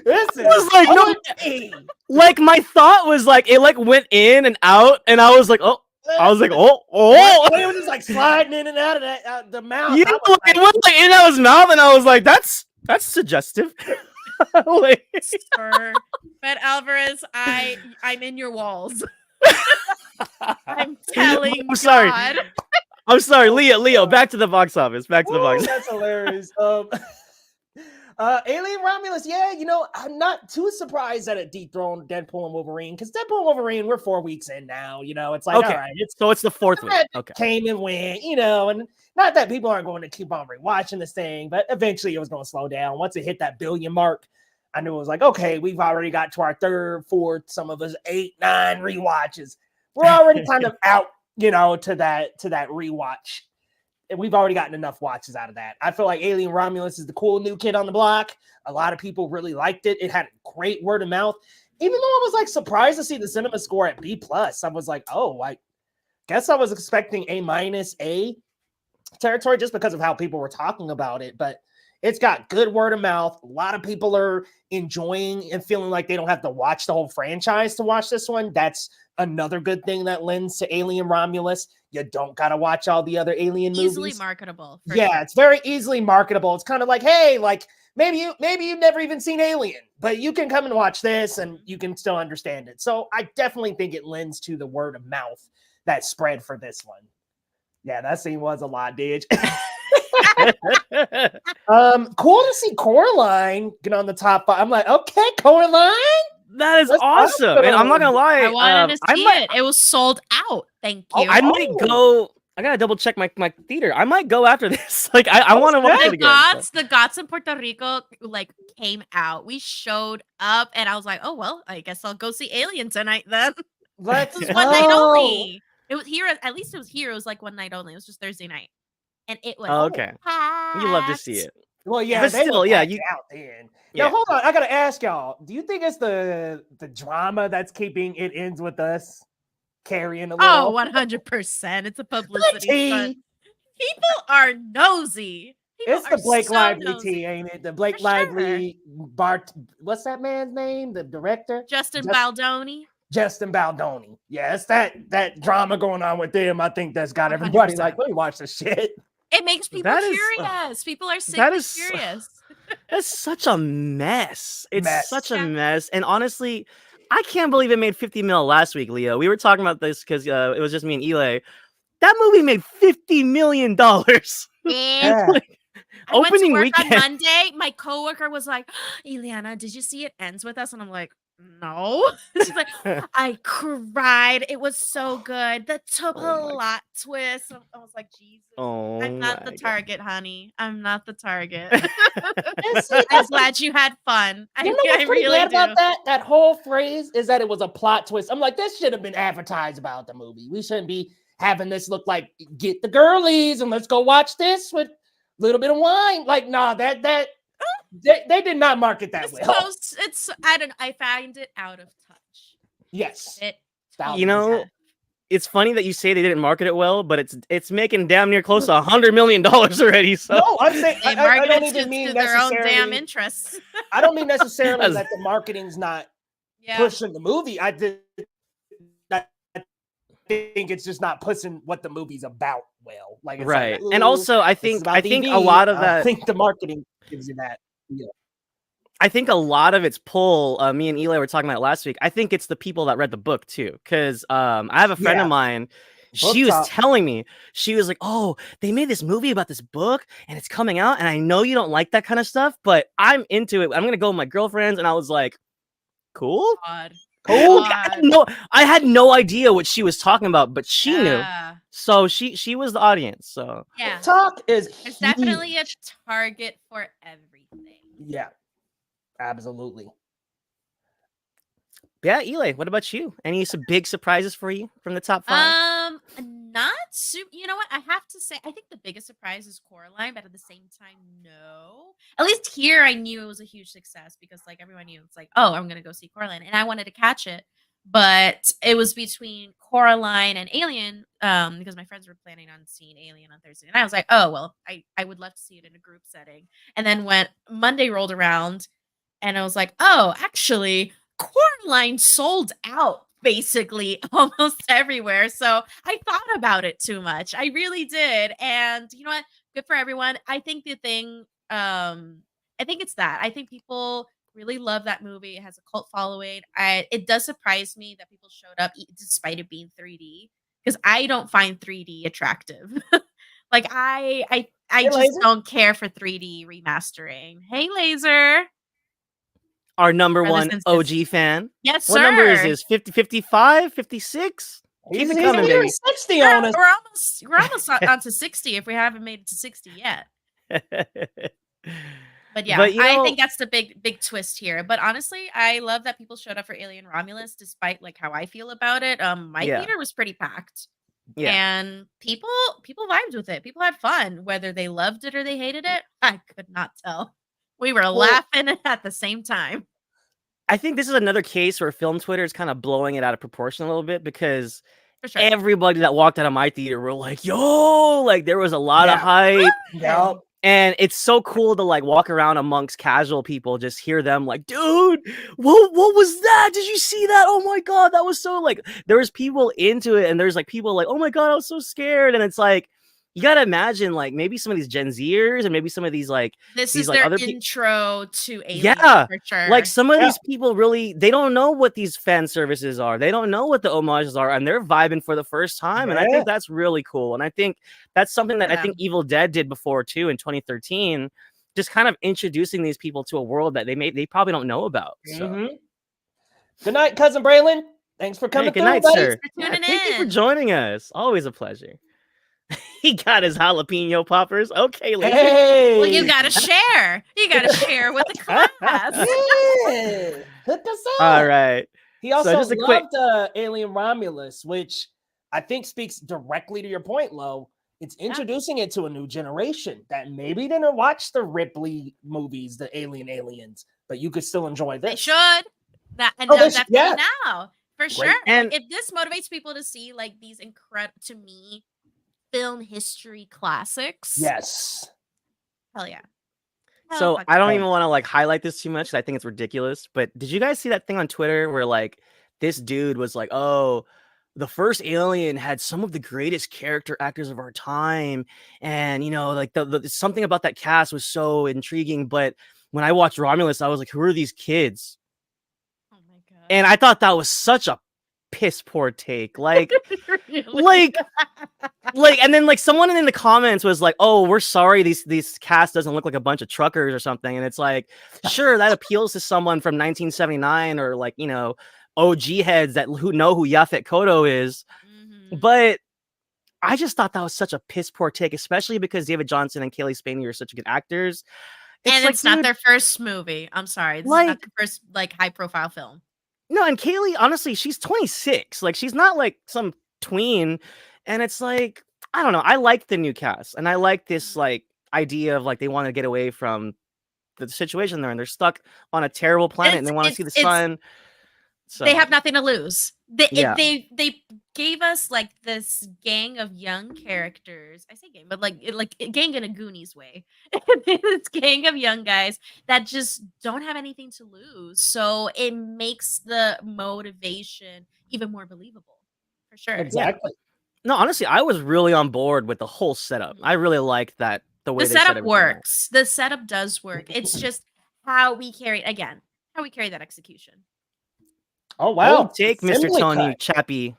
This is was like, no, horny. like my thought was like it like went in and out, and I was like, oh. When it was just like sliding in and out of that the mouth. Yeah, I was it went like in and out of his mouth, and I was like, that's suggestive. Like, Sir, Fede Álvarez, I'm in your walls. I'm telling. I'm sorry. God. I'm sorry, Leo. Back to the box office. Back to the box. That's hilarious. Alien Romulus, yeah, I'm not too surprised that it dethroned Deadpool and Wolverine, because Deadpool and Wolverine, we're 4 weeks in now, it's like, Okay. all right, it's So it's the 4th week. Okay. came and went, and not that people aren't going to keep on rewatching this thing, but eventually it was going to slow down. Once it hit that billion mark, I knew it was like, okay, we've already got to our 3rd, 4th, some of us 8, 9 rewatches. We're already kind of out, to that rewatch. And we've already gotten enough watches out of that. I feel like Alien Romulus is the cool new kid on the block. A lot of people really liked it. It had great word of mouth. Even though I was like surprised to see the cinema score at B+, I was like, oh, I guess I was expecting A- territory just because of how people were talking about it. But it's got good word of mouth. A lot of people are enjoying and feeling like they don't have to watch the whole franchise to watch this one. That's another good thing that lends to Alien Romulus. You don't got to watch all the other Alien movies. Easily marketable. Yeah, sure. it's very easily marketable. It's kind of like, hey, like maybe you've never even seen Alien, but you can come and watch this and you can still understand it. So I definitely think it lends to the word of mouth that spread for this one. Yeah, that scene was a lot, dude. Cool to see Coraline get on the top 5. I'm like, okay, Coraline. That is That's awesome. And I'm not gonna lie, I wanted to I see might, it. It was sold out. Thank Oh, you. I might go. I gotta double check my theater. I might go after this. Like, I want to watch shit. it again. So. The Gots in Puerto Rico like came out. We showed up, and I was like, "Oh well, I guess I'll go see Alien tonight then." Let's It was go. one night only. It was here. At least it was here. It was like one night only. It was just Thursday night, and it was. Oh, okay. You love to see packed. it. Well, yeah, But they still, were yeah, packed you. out then. Yeah. Now, hold on. I gotta ask y'all. Do you think it's the drama that's keeping It Ends With Us carrying a Oh, little? 100%. It's a publicity stunt. tea. People are nosy. People It's the are Blake so Lively nosy. tea, ain't it? The Blake For sure. Lively Bart. What's that man's name? The director? Justin Baldoni. Justin Baldoni. Yeah, it's that drama going on with them. I think that's got everybody 100%. like, let me watch this shit. It makes people That is- curious. People are sickly is- curious. That's such a mess. It's Mess. such a Yeah. mess. And honestly, I can't believe it made 50 mil last week, Leo. We were talking about this because it was just me and Eli. That movie made $50 million. Yeah. Like, I went to opening work weekend. on Monday. My coworker was like, Ileana, did you see It Ends With Us? And I'm like, no. She's like, I cried. It was so good. The plot twist. I was like, Jesus. Oh, I'm not the my God. target, honey. I'm not the target. I'm glad you had fun. You know what's I pretty really bad do. about that? That whole phrase is that it was a plot twist. I'm like, this should have been advertised about the movie. We shouldn't be having this look like get the girlies and let's go watch this with a little bit of wine. Like, nah, they did not market that well. I find it out of touch. Yes. You know, it's funny that you say they didn't market it well, but it's making damn near close to $100 million already. So No, I'm saying They I market don't it even to mean their own necessarily. damn interests. I don't mean necessarily That's- that the marketing's not Yeah. pushing the movie. I think it's just not pushing what the movie's about well. Like, it's right. like, And ooh, also, I this is think about a DB. lot of I that. think the marketing gives you that. Yeah. I think a lot of its pull. Me and Eli were talking about it last week. I think it's the people that read the book too, because I have a friend of mine. Book She was talk. telling me, she was like, "Oh, they made this movie about this book, and it's coming out. And I know you don't like that kind of stuff, but I'm into it. I'm gonna go with my girlfriends." And I was like, "Cool, God. Cool. God. I had no idea what she was talking about, but she knew. Yeah. So she was the audience. So Yeah. Talk is There's definitely a huge. target for everything. Yeah, absolutely. yeah, Eli, what about you? Any big surprises for you from the top 5? Not super. You know what? I have to say, I think the biggest surprise is Coraline, but at the same time, no. At least here, I knew it was a huge success because, like, everyone knew it's like, oh, I'm gonna go see Coraline, and I wanted to catch it, but it was between Coraline and Alien, because my friends were planning on seeing Alien on Thursday, and I was like, oh well, I would love to see it in a group setting, and then when Monday rolled around, and I was like, oh, actually, Coraline sold out basically almost everywhere. So I thought about it too much. I really did. And you know what? Good for everyone. I think the thing, I think it's that. I think people really love that movie. It has a cult following. It does surprise me that people showed up despite it being 3D because I don't find 3D attractive. Like I just Laser. don't care for 3D remastering. Hey, Laser. Our number Brothers one and OG sisters. fan. Yes, What sir. number is this? 50, 55, 56? He's it coming, near baby. 60 on us. We're almost on to 60 if we haven't made it to 60 yet. But yeah, But, you I know- think that's the big twist here. But honestly, I love that people showed up for Alien Romulus, despite like how I feel about it. My Yeah. theater was pretty packed, Yeah. and people vibed with it. People had fun, whether they loved it or they hated it. I could not tell. We were laughing at the same time. I think this is another case where film Twitter is kind of blowing it out of proportion a little bit because For sure. everybody that walked out of my theater were like, yo, like there was a lot of Yeah. hype. Yep. And it's so cool to like walk around amongst casual people, just hear them like, dude, what was that? Did you see that? Oh my God, that was so like, there was people into it and there's like people like, oh my God, I was so scared. And it's like, you got to imagine like maybe some of these Gen Zers and maybe some of these like, This these, is like, their other intro to Alien, Yeah, for sure. like some of Yeah. these people really, they don't know what these fan services are. They don't know what the homages are and they're vibing for the first time. And I Yeah. think that's really cool. And I think that's something that I Yeah. think Evil Dead did before too in 2013, just kind of introducing these people to a world that they probably don't know about. So Mhm. Good night, cousin Braylon. Thanks for coming Hey, good through, night, buddy. sir. for tuning Thank you for in. joining us. Always a pleasure. He got his jalapeno poppers. Okay, ladies. Hey. Well, you gotta share. You gotta share with the class. Yeah. Hook us up. All right. He also just a quick- loved Alien Romulus, which I think speaks directly to your point, Lo. It's introducing it to a new generation that maybe didn't watch the Ripley movies, the Aliens, but you could still enjoy this. They should. Definitely now. For sure. And if this motivates people to see like these incredible, to me, film history classics. Yes. Hell yeah. So I don't even want to like highlight this too much because I think it's ridiculous. But did you guys see that thing on Twitter where like this dude was like, "Oh, the first Alien had some of the greatest character actors of our time, and you know, like the something about that cast was so intriguing." But when I watched Romulus, I was like, "Who are these kids?" Oh my god! And I thought that was such a piss poor take. Like, Really? like, and then like someone in the comments was like, "Oh, we're sorry, these cast doesn't look like a bunch of truckers or something." And it's like, sure, that appeals to someone from 1979 or like, you know, OG heads who know who Yaphet Kotto is. Mhm. But I just thought that was such a piss poor take, especially because David Johnson and Kaylee Spaney are such good actors. And like, it's not dude, their first movie. I'm sorry. This is like- not their first like high profile film. No, and Kaylee, honestly, she's 26. Like, she's not like some tween. And it's like, I don't know. I like the new cast, and I like this like idea of like they want to get away from the situation they're in. They're stuck on a terrible planet, and they want to see the sun. So They have nothing to lose. They Yeah. they gave us like this gang of young characters. I say gang, but like gang in a Goonies way. This gang of young guys that just don't have anything to lose. So it makes the motivation even more believable. For sure. Exactly. no, honestly, I was really on board with the whole setup. I really liked that the way The they set setup everything up. works. The setup does work. It's just how we carry that execution. Oh wow. Bold take, Mr. Assembly Tony cut. Chappie.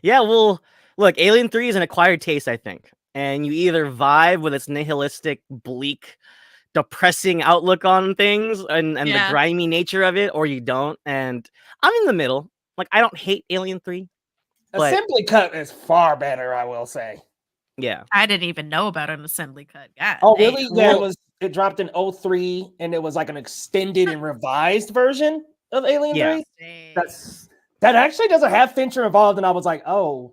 Yeah, well, look, Alien 3 is an acquired taste, I think. And you either vibe with its nihilistic, bleak, depressing outlook on things and the Yeah. grimy nature of it, or you don't. And I'm in the middle. Like, I don't hate Alien 3. But Assembly cut is far better, I will say. yeah. I didn't even know about an assembly cut. God, Oh, dang. really? Yeah, Well- it dropped in 03 and it was like an extended and revised version of Alien Yeah. 3. Dang. That actually doesn't have Fincher involved, and I was like, oh,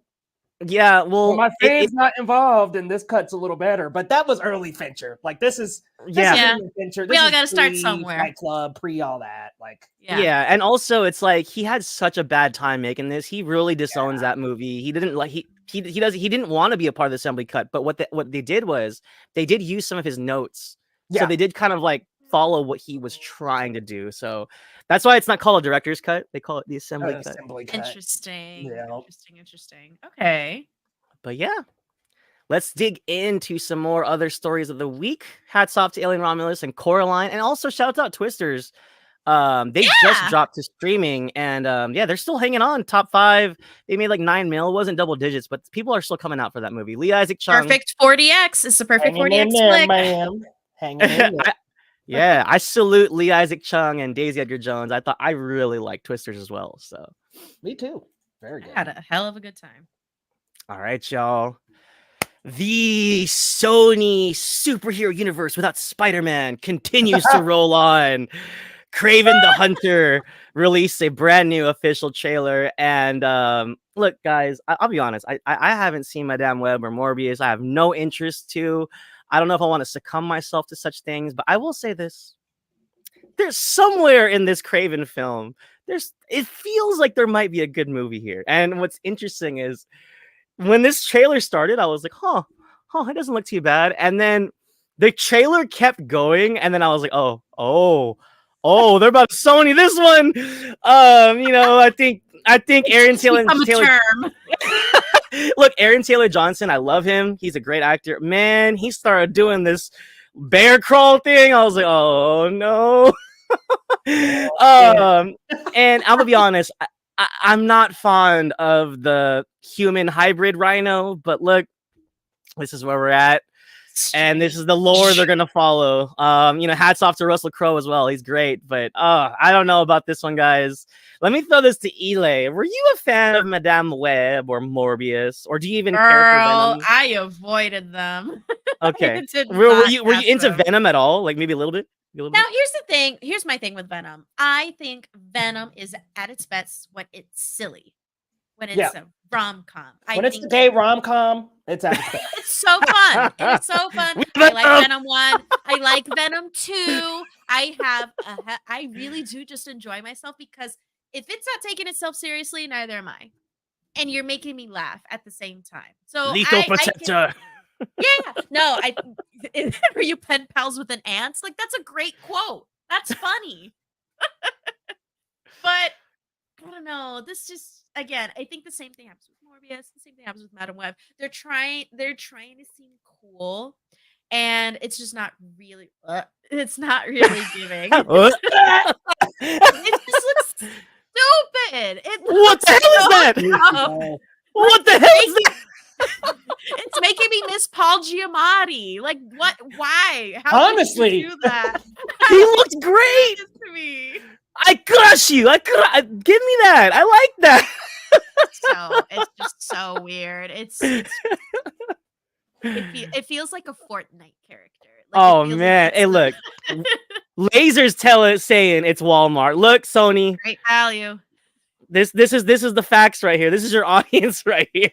Yeah, well, my fade's not involved, and this cut's a little better. But that was early Fincher. Like this is Yeah. Fincher. We all got gotta start somewhere. Fight Club, pre all that. Like yeah, and also it's like he had such a bad time making this. He really disowns that movie. He didn't like he didn't want to be a part of the assembly cut, but what they did was they did use some of his notes. So they did kind of like follow what he was trying to do. So that's why it's not called a director's cut. They call it the assembly cut. assembly cut. Interesting. Yeah. Interesting. Okay. But yeah. Let's dig into some more other stories of the week. Hats off to Alien Romulus and Coraline, and also shout out Twisters. They just dropped to streaming, and yeah, they're still hanging on. Top 5. They made like 9 mil. It wasn't double digits, but people are still coming out for that movie. Lee Isaac Chung. Perfect 40x. It's the perfect Hanging in 40x there, flick. man. Hanging in there. Yeah, I salute Lee Isaac Chung and Daisy Edgar Jones. I really like Twisters as well. So Me too. Very good. I had a hell of a good time. all right, y'all. The Sony superhero universe without Spider-Man continues to roll on. Kraven the Hunter released a brand new official trailer. And look, guys, I'll be honest. I haven't seen Madame Web or Morbius. I have no interest to. I don't know if I want to succumb myself to such things, but I will say this. There's somewhere in this Kraven film, it feels like there might be a good movie here. And what's interesting is when this trailer started, I was like, huh, it doesn't look too bad. And then the trailer kept going, and then I was like, oh, they're about to Sony this one. You know, I think Aaron Taylor. Look, Aaron Taylor Johnson, I love him. He's a great actor. Man, he started doing this bear crawl thing. I was like, oh no. And I'm gonna be honest, I'm not fond of the human hybrid rhino, but look, this is where we're at. and this is the lore they're gonna follow. Hats off to Russell Crowe as well. He's great, but I don't know about this one, guys. Let me throw this to Eli. Were you a fan of Madame Web or Morbius, or do you even care for Venom? I avoided them. Okay, I were you into them. Venom at all? Like maybe a little bit. Now, here's the thing. Here's my thing with Venom. I think Venom is at its best when it's silly, when it's a rom-com. When it's a gay rom-com, it's at its best. It's so fun. It's so fun. I like Venom 1. I like Venom 2. I really do just enjoy myself because if it's not taking itself seriously, neither am I. And you're making me laugh at the same time. So Lethal Protector. No, were you pen pals with an ant? Like, that's a great quote. That's funny. But I don't know. This just, again, I think the same thing happens with Morbius. The same thing happens with Madame Web. They're trying to seem cool, and it's just not really. It's not really giving. It just looks stupid. What the hell is that? What the hell is that? It's making me miss Paul Giamatti. Like, what? Why? How Honestly, did you do that? He looked great. To me. I crush you. Give me that. I like that. It's just so weird. It feels like a Fortnite character. Like, man. Hey, look. Lasers saying it's Walmart. Look, Sony. Great value. This is the facts right here. This is your audience right here.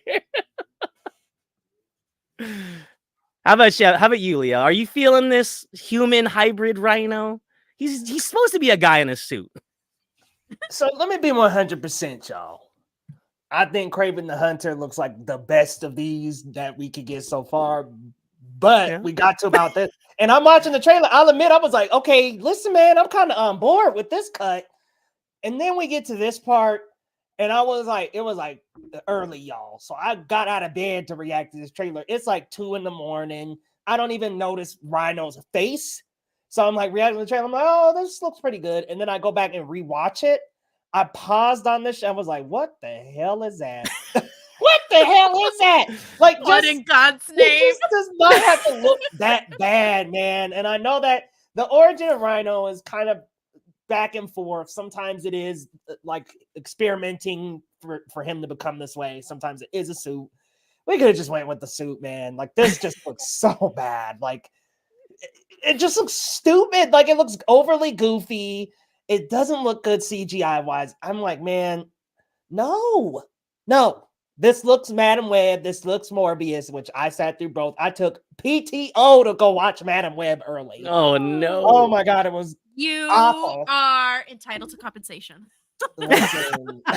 How about you, Leah? Are you feeling this human hybrid Rhino? He's supposed to be a guy in a suit. So let me be 100%, y'all. I think Kraven the Hunter looks like the best of these that we could get so far. But we got to about this. And I'm watching the trailer. I'll admit, I was like, okay, listen, man, I'm kind of on board with this cut. And then we get to this part. And I was like, it was like early, y'all. So I got out of bed to react to this trailer. It's like 2 a.m. I don't even notice Rhino's face. So I'm like reacting to the trailer. I'm like, oh, this looks pretty good. And then I go back and rewatch it. I paused on this. I was like, what the hell is that? What the hell is that? Like, what in God's name? It just does not have to look that bad, man. And I know that the origin of Rhino is kind of back and forth. Sometimes it is like experimenting for him to become this way. Sometimes it is a suit. We could have just went with the suit, man. Like, this just looks so bad. Like, it just looks stupid. Like, it looks overly goofy. It doesn't look good CGI wise. I'm like, man, no. This looks Madam Web. This looks Morbius, which I sat through both. I took PTO to go watch Madam Web early. Oh no! Oh my God, it was awful. Are entitled to compensation. I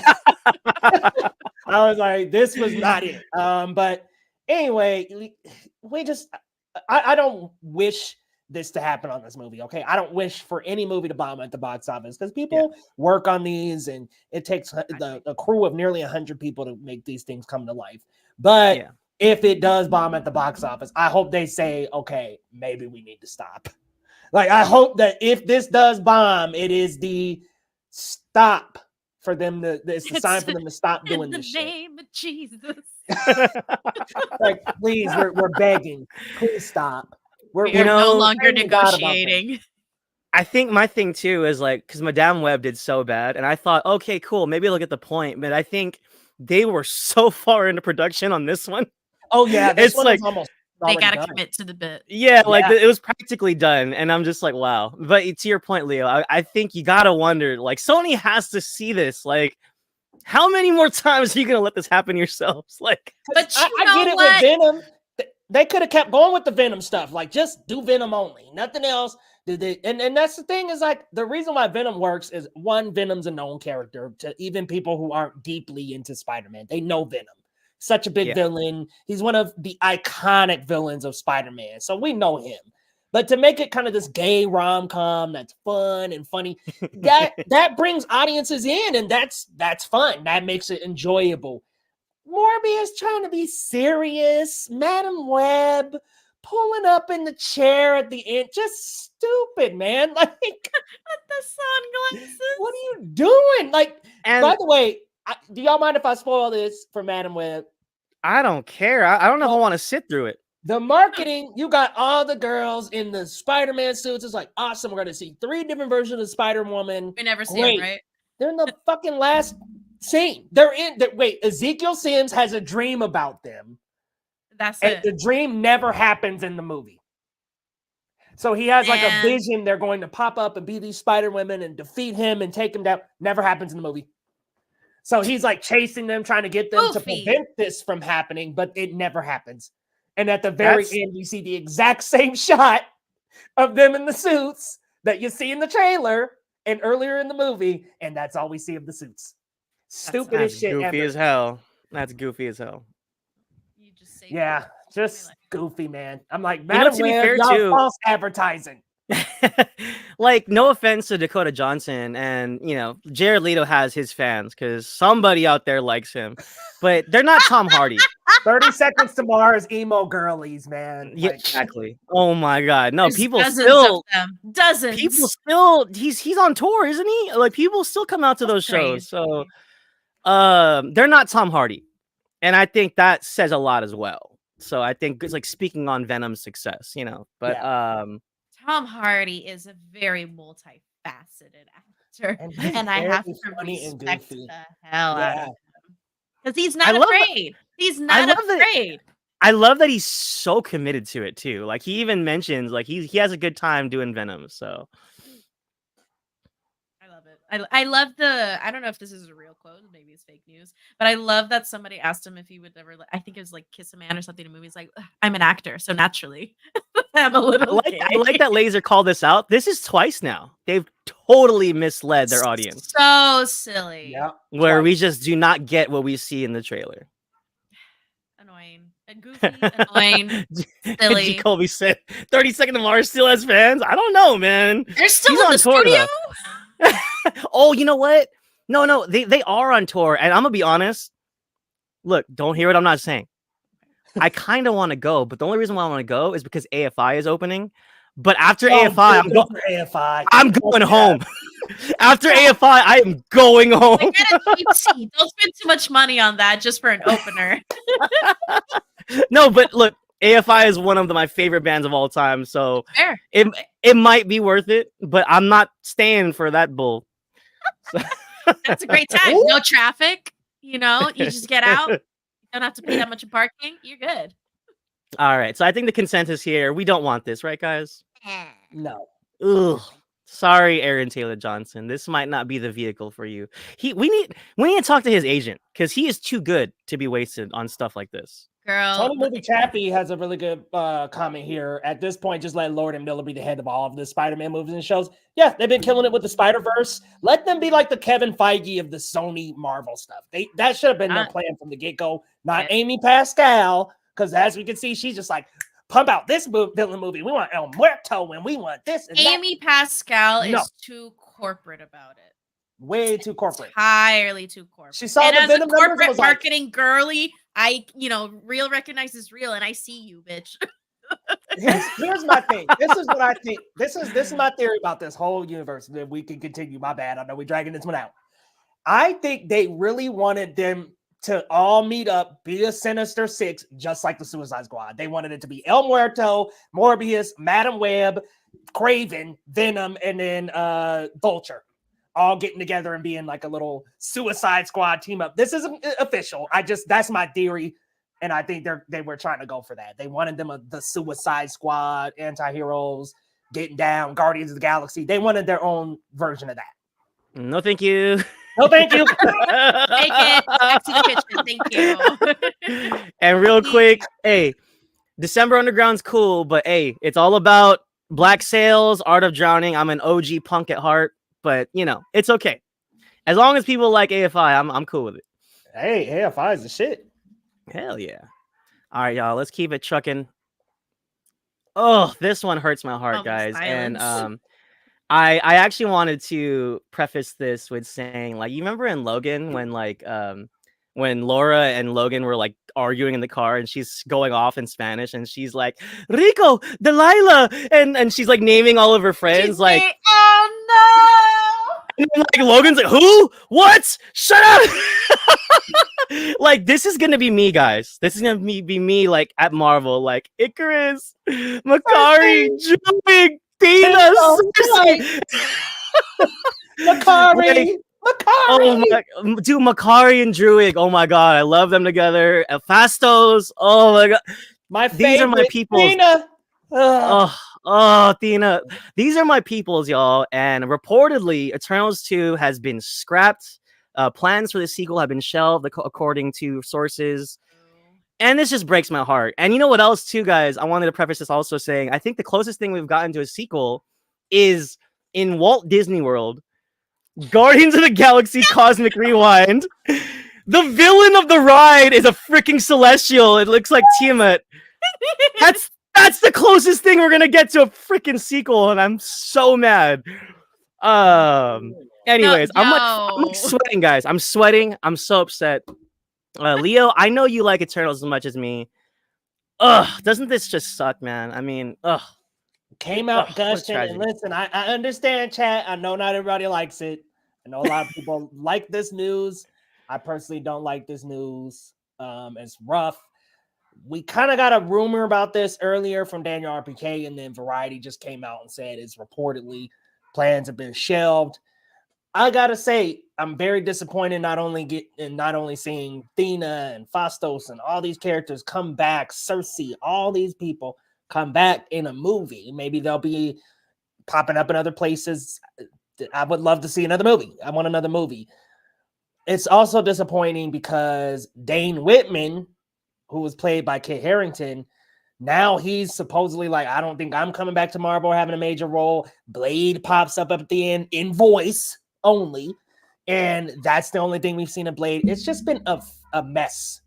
was like, this was not it. But anyway, I don't wish this to happen on this movie. Okay, I don't wish for any movie to bomb at the box office because people work on these, and it takes a crew of nearly 100 people to make these things come to life. But if it does bomb at the box office, I hope they say, okay, maybe we need to stop. Like, I hope that if this does bomb, it is the stop for them to. It's a sign for them to stop doing this shit. In the name of Jesus. Like, please, we're begging. Please stop. We're no longer negotiating. I think my thing too is like, because Madame Web did so bad, and I thought, okay, cool, maybe they'll get the point. But I think they were so far into production on this one. Oh yeah, it's like almost they gotta commit to the bit. Yeah, like it was practically done, and I'm just like, wow. But to your point, Leo, I think you gotta wonder, like, Sony has to see this, like. How many more times are you gonna let this happen yourselves? Like, but I get it with Venom. They could have kept going with the Venom stuff, like just do Venom only, nothing else. And that's the thing is like the reason why Venom works is one, Venom's a known character to even people who aren't deeply into Spider-Man. They know Venom, such a big villain. He's one of the iconic villains of Spider-Man, so we know him. But to make it kind of this gay rom-com that's fun and funny, that brings audiences in, and that's fun. That makes it enjoyable. Morbius trying to be serious. Madam Web pulling up in the chair at the end. Just stupid, man. Like, with the sunglasses. What are you doing? Like, by the way, do y'all mind if I spoil this for Madam Web? I don't care. I don't know if I want to sit through it. The marketing, you got all the girls in the Spider-Man suits. It's like, awesome. We're going to see 3 different versions of Spider-Woman. We never see them, right? They're in the fucking last scene. Wait, Ezekiel Sims has a dream about them. That's and it. The dream never happens in the movie. So he has like a vision. They're going to pop up and be these Spider-Women and defeat him and take him down. Never happens in the movie. So he's like chasing them, trying to get them to prevent this from happening, but it never happens. And at the very end, you see the exact same shot of them in the suits that you see in the trailer and earlier in the movie, and that's all we see of the suits. Stupid as shit. Goofy as hell. That's goofy as hell. You just say just goofy, man. I'm like, to be fair too, false advertising. Like, no offense to Dakota Johnson, and Jared Leto has his fans because somebody out there likes him, but they're not Tom Hardy. 30 Seconds to Mars emo girlies, man. Yeah, exactly. Oh my god, no! There's People dozens. People still. He's on tour, isn't he? Like, people still come out to those shows. So, they're not Tom Hardy, and I think that says a lot as well. So I think it's like speaking on Venom's success, But Tom Hardy is a very multifaceted actor, and I have to respect the hell out of him because he's not afraid. He's not afraid. I love that he's so committed to it too. Like, he even mentions like he has a good time doing Venom. So I love it. I love I don't know if this is a real quote, maybe it's fake news, but I love that somebody asked him if he would ever, I think it was like kiss a man or something in a movie. He's like, I'm an actor, so naturally I'm a little I like that Laser called this out. This is twice now. They've totally misled their audience. So silly. Yeah. Where we just do not get what we see in the trailer. Annoying. Goofy, annoying, silly. Jacoby said 30 Seconds to Mars still has fans. I don't know, man. They're still in the studio? Oh, you know what? No, they are on tour, and I'm gonna be honest. Look, don't hear what I'm not saying. I kind of want to go, but the only reason why I want to go is because AFI is opening. But after AFI, I'm going home. After AFI, I am going home. Get a cheap seat. Don't spend too much money on that just for an opener. No, but look, AFI is one of my favorite bands of all time, so it might be worth it. But I'm not staying for that bull. So. That's a great time. No traffic. You just get out. You don't have to pay that much in parking. You're good. All right. So I think the consensus here, we don't want this, right, guys? No. Ugh. Sorry, Aaron Taylor Johnson. This might not be the vehicle for you. We need to talk to his agent because he is too good to be wasted on stuff like this. Girl. Tony Movie Chappie has a really good comment here. At this point, just let Lord and Miller be the head of all of the Spider-Man movies and shows. Yeah, they've been killing it with the Spider-Verse. Let them be like the Kevin Feige of the Sony Marvel stuff. That should have been their plan from the get-go. Not Amy Pascal, because as we can see, she's just like, pump out this villain movie. We want El Muerto and we want this and Amy Pascal is too corporate about it. Way too corporate. Entirely too corporate. She saw and the as Venom a corporate marketing like, girly, real recognizes real, and I see you, bitch. Here's my thing. This is what I think. This is my theory about this whole universe. Then we can continue. My bad. I know we're dragging this one out. I think they really wanted them to all meet up, be a Sinister Six, just like the Suicide Squad. They wanted it to be El Muerto, Morbius, Madam Web, Kraven, Venom, and then Vulture. All getting together and being like a little Suicide Squad team up. This isn't official. That's my theory. And I think they were trying to go for that. They wanted them the Suicide Squad, anti-heroes, getting down, Guardians of the Galaxy. They wanted their own version of that. No, thank you. No, thank you. Take it back to the kitchen. Thank you. And real quick, hey, December Underground's cool, but hey, it's all about Black Sails, Art of Drowning. I'm an OG punk at heart. But it's okay. As long as people like AFI, I'm cool with it. Hey, AFI is the shit. Hell yeah. All right, y'all. Let's keep it trucking. Oh, this one hurts my heart, guys. And I actually wanted to preface this with saying, like, you remember in Logan when Laura and Logan were like arguing in the car and she's going off in Spanish and she's like, Rico, Delilah, and she's like naming all of her friends, like, oh no. And then, like, Logan's like, who? What? Shut up! Like, this is gonna be me, guys. This is gonna be me, like, at Marvel, like, Icarus, Makari, Druid, Tina, Cersei. Makari, Oh Makari. my, dude, Makari and Druid. Oh my god, I love them together. Fastos. Oh my god, My these are my favorite, peoples. Tina. Ugh. Oh, Tina. These are my peoples, y'all. And reportedly, Eternals 2 has been scrapped. Plans for the sequel have been shelved, according to sources. And this just breaks my heart. And you know what else, too, guys? I wanted to preface this also saying, I think the closest thing we've gotten to a sequel is in Walt Disney World, Guardians of the Galaxy Cosmic Rewind. The villain of the ride is a freaking Celestial. It looks like Tiamat. That's the closest thing we're gonna get to a freaking sequel, and I'm so mad. Anyways, I'm like sweating, guys. I'm sweating. I'm so upset. Leo, I know you like Eternals as much as me. Doesn't this just suck, man? I mean, Came out gushing, and listen, I understand, chat. I know not everybody likes it. I know a lot of people like this news. I personally don't like this news. It's rough. We kind of got a rumor about this earlier from Daniel RPK, and then Variety just came out and said it's reportedly plans have been shelved. I gotta say, I'm very disappointed not only seeing Thena and Fastos and all these characters come back, Cersei, all these people come back in a movie. Maybe they'll be popping up in other places. I would love to see another movie. I want another movie. It's also disappointing because Dane Whitman, who was played by Kit Harington, now he's supposedly like, I don't think I'm coming back to Marvel or having a major role. Blade pops up at the end in voice only, and that's the only thing we've seen of Blade. It's just been a mess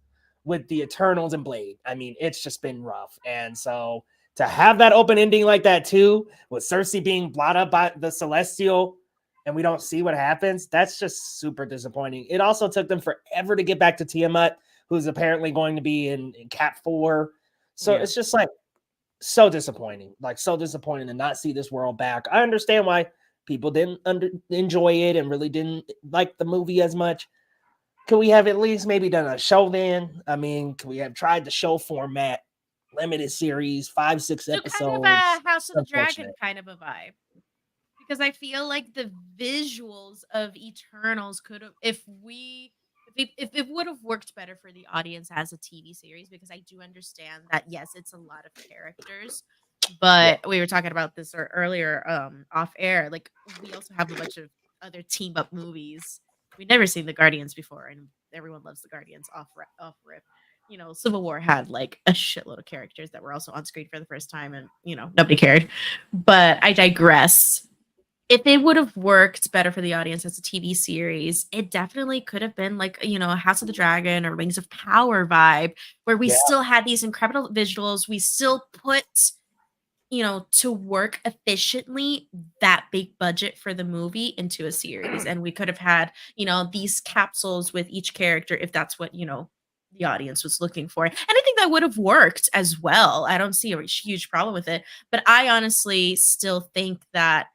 with the Eternals and Blade. I mean, it's just been rough. And so to have that open ending like that too, with Cersei being blotted up by the Celestial and we don't see what happens, that's just super disappointing. It also took them forever to get back to Tiamat, who's apparently going to be in Cap 4. So It's just like so disappointing. Like so disappointing to not see this world back. I understand why people didn't enjoy it and really didn't like the movie as much. Could we have at least maybe done a show then? I mean, could we have tried the show format, limited series, 5-6 episodes? Kind of a House of the Dragon kind of a vibe. Because I feel like the visuals of Eternals could have, if it would have worked better for the audience as a TV series, because I do understand that, yes, it's a lot of characters, but we were talking about this earlier off air. Like, we also have a bunch of other team up movies. We've never seen the Guardians before, and everyone loves the Guardians off rip. You know, Civil War had like a shitload of characters that were also on screen for the first time, and nobody cared. But I digress. If it would have worked better for the audience as a TV series, it definitely could have been like, a House of the Dragon or Rings of Power vibe, where we still had these incredible visuals. We still put, to work efficiently that big budget for the movie into a series. And we could have had, these capsules with each character if that's what, the audience was looking for. And I think that would have worked as well. I don't see a huge problem with it. But I honestly still think that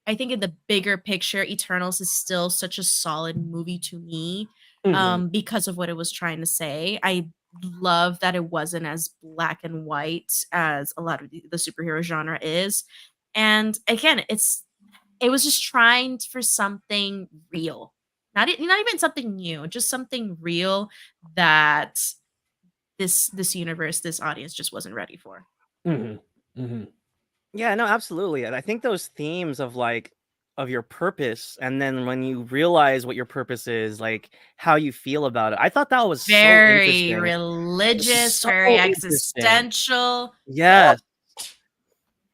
in the bigger picture, Eternals is still such a solid movie to me because of what it was trying to say. I love that it wasn't as black and white as a lot of the superhero genre is. And again, it was just trying for something real. Not even something new, just something real that this universe, this audience just wasn't ready for. Yeah, no, absolutely. And I think those themes of your purpose, and then when you realize what your purpose is, like how you feel about it. I thought that was very so religious, very existential. Yes.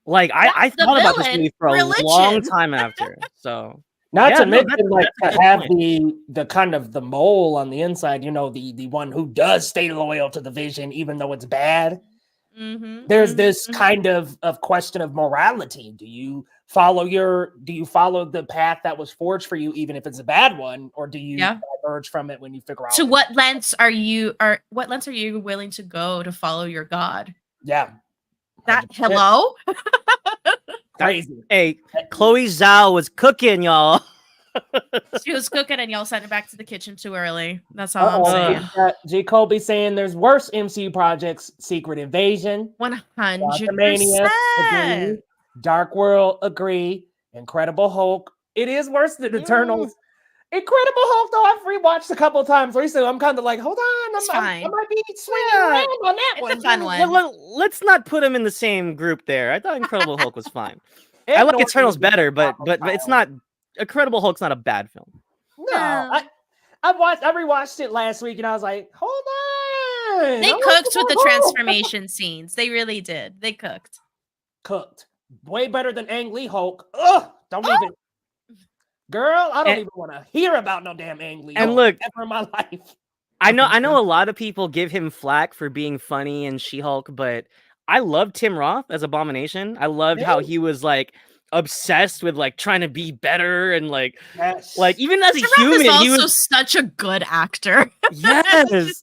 Like I thought about this movie for a long time after. So not to mention to have the kind of the mole on the inside, the one who does stay loyal to the vision even though it's bad. There's this kind of question of morality. Do you follow the path that was forged for you, even if it's a bad one, or do you diverge from it when you figure out? To what lengths are you willing to go to follow your God? Yeah. That hello? Crazy. Hey, Chloe Zhao was cooking, y'all. She was cooking and y'all sent her back to the kitchen too early. That's all I'm saying. J. Colby saying there's worse MCU projects: Secret Invasion, 100%. agree. Dark World, agree. Incredible Hulk. It is worse than Eternals. Incredible Hulk, though, I've rewatched a couple of times recently. I'm kind of like, hold on, I might be swinging around on that one. It's a fun one. Well, let's not put him in the same group there. I thought Incredible Hulk was fine. I like Eternals better, but it's not. Incredible Hulk's not a bad film. No, I rewatched it last week, and I was like, hold on. They cooked with the transformation scenes. They really did. They cooked. Way better than Ang Lee Hulk. Ugh, don't even. Girl, I don't even want to hear about no damn Ang Lee and Hulk look, ever in my life. I know a lot of people give him flack for being funny in She-Hulk, but I loved Tim Roth as Abomination. I loved how he was like obsessed with like trying to be better and like even as a human, he was such a good actor. Yes.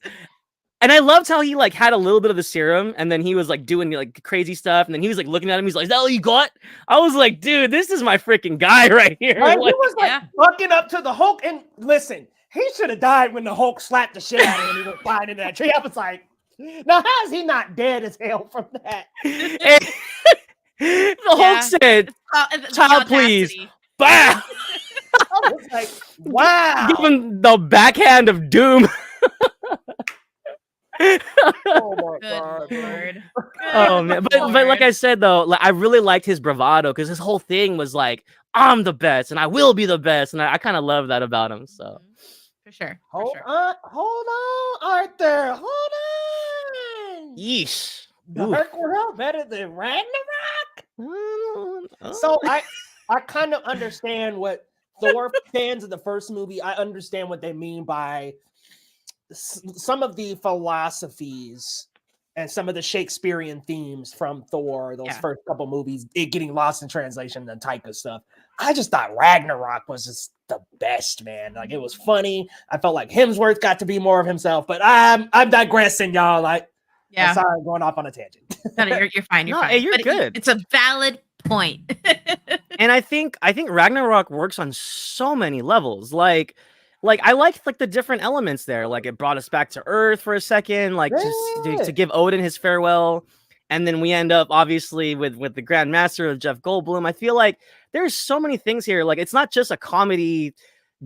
And I loved how he like had a little bit of the serum, and then he was like doing like crazy stuff, and then he was like looking at him. He's like, "Is that all you got?" I was like, "Dude, this is my freaking guy right here." Like, he was like bucking up to the Hulk, and listen, he should have died when the Hulk slapped the shit out of him and he was flying into that tree. I was like, "Now how is he not dead as hell from that?" The Hulk said, "Child, please." Bah! I was like, "Wow!" Give him the backhand of doom. Oh my God, Lord. Oh man, but like I said though, like I really liked his bravado because his whole thing was like, "I'm the best and I will be the best," and I kind of love that about him. So for sure. Hold on, Arthur. Hold on. Yeesh. Dark World better than Ragnarok. So I kind of understand what Thor fans of the first movie. I understand what they mean by some of the philosophies and some of the Shakespearean themes from Thor, those first couple movies, it getting lost in translation and Taika stuff. I just thought Ragnarok was just the best, man. Like, it was funny. I felt like Hemsworth got to be more of himself, but I'm digressing, y'all. Like, I'm sorry, I'm going off on a tangent. No, you're fine. You're fine. Hey, you're good. It's a valid point. And I think Ragnarok works on so many levels. Like I liked like the different elements there. Like it brought us back to Earth for a second, like just to give Odin his farewell, and then we end up obviously with the Grand Master of Jeff Goldblum. I feel like there's so many things here. Like it's not just a comedy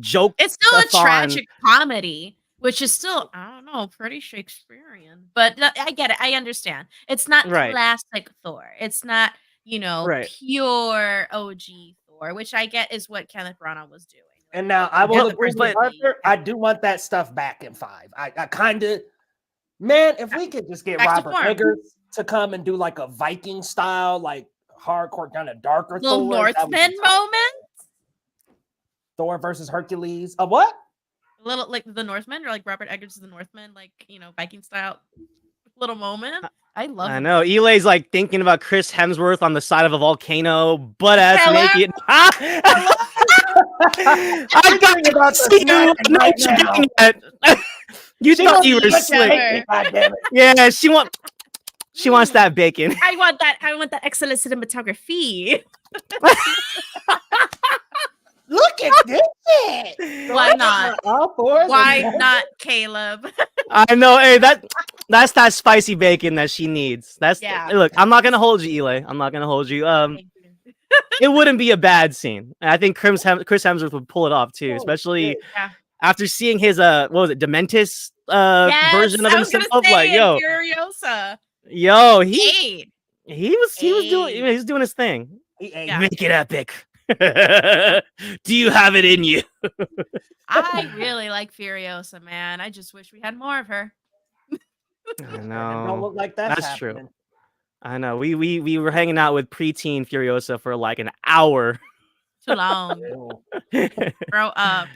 joke. It's still a tragic comedy, which is still, I don't know, pretty Shakespearean. But I get it. I understand. It's not classic Thor. It's not, pure OG Thor, which I get is what Kenneth Branagh was doing. And now I will agree with Arthur. I do want that stuff back in 5. I kind of, man, if we could just get Robert Eggers to come and do like a Viking style, like hardcore, kind of darker little Thor. Northman moment. Thor versus Hercules. A what? A little like the Northman, or like Robert Eggers is the Northman, like Viking style little moment. I love. I know. Eli's like thinking about Chris Hemsworth on the side of a volcano, butt ass naked. I got to see you. No chicken yet. You thought you were slick. Yeah, she wants that bacon. I want that excellent cinematography. Look at this shit. Why not? Why not, Caleb? I know. Hey, that's that spicy bacon that she needs. Look, I'm not gonna hold you, Eli. I'm not gonna hold you. It wouldn't be a bad scene. I think Chris Hemsworth would pull it off too, especially after seeing his what was it, Dementis version of himself. Like, Furiosa. Yo, he was doing his thing. Make it epic. Do you have it in you? I really like Furiosa, man. I just wish we had more of her. I know. Don't look like that's happening. True. I know. We were hanging out with preteen Furiosa for like an hour. Too long. Grow up.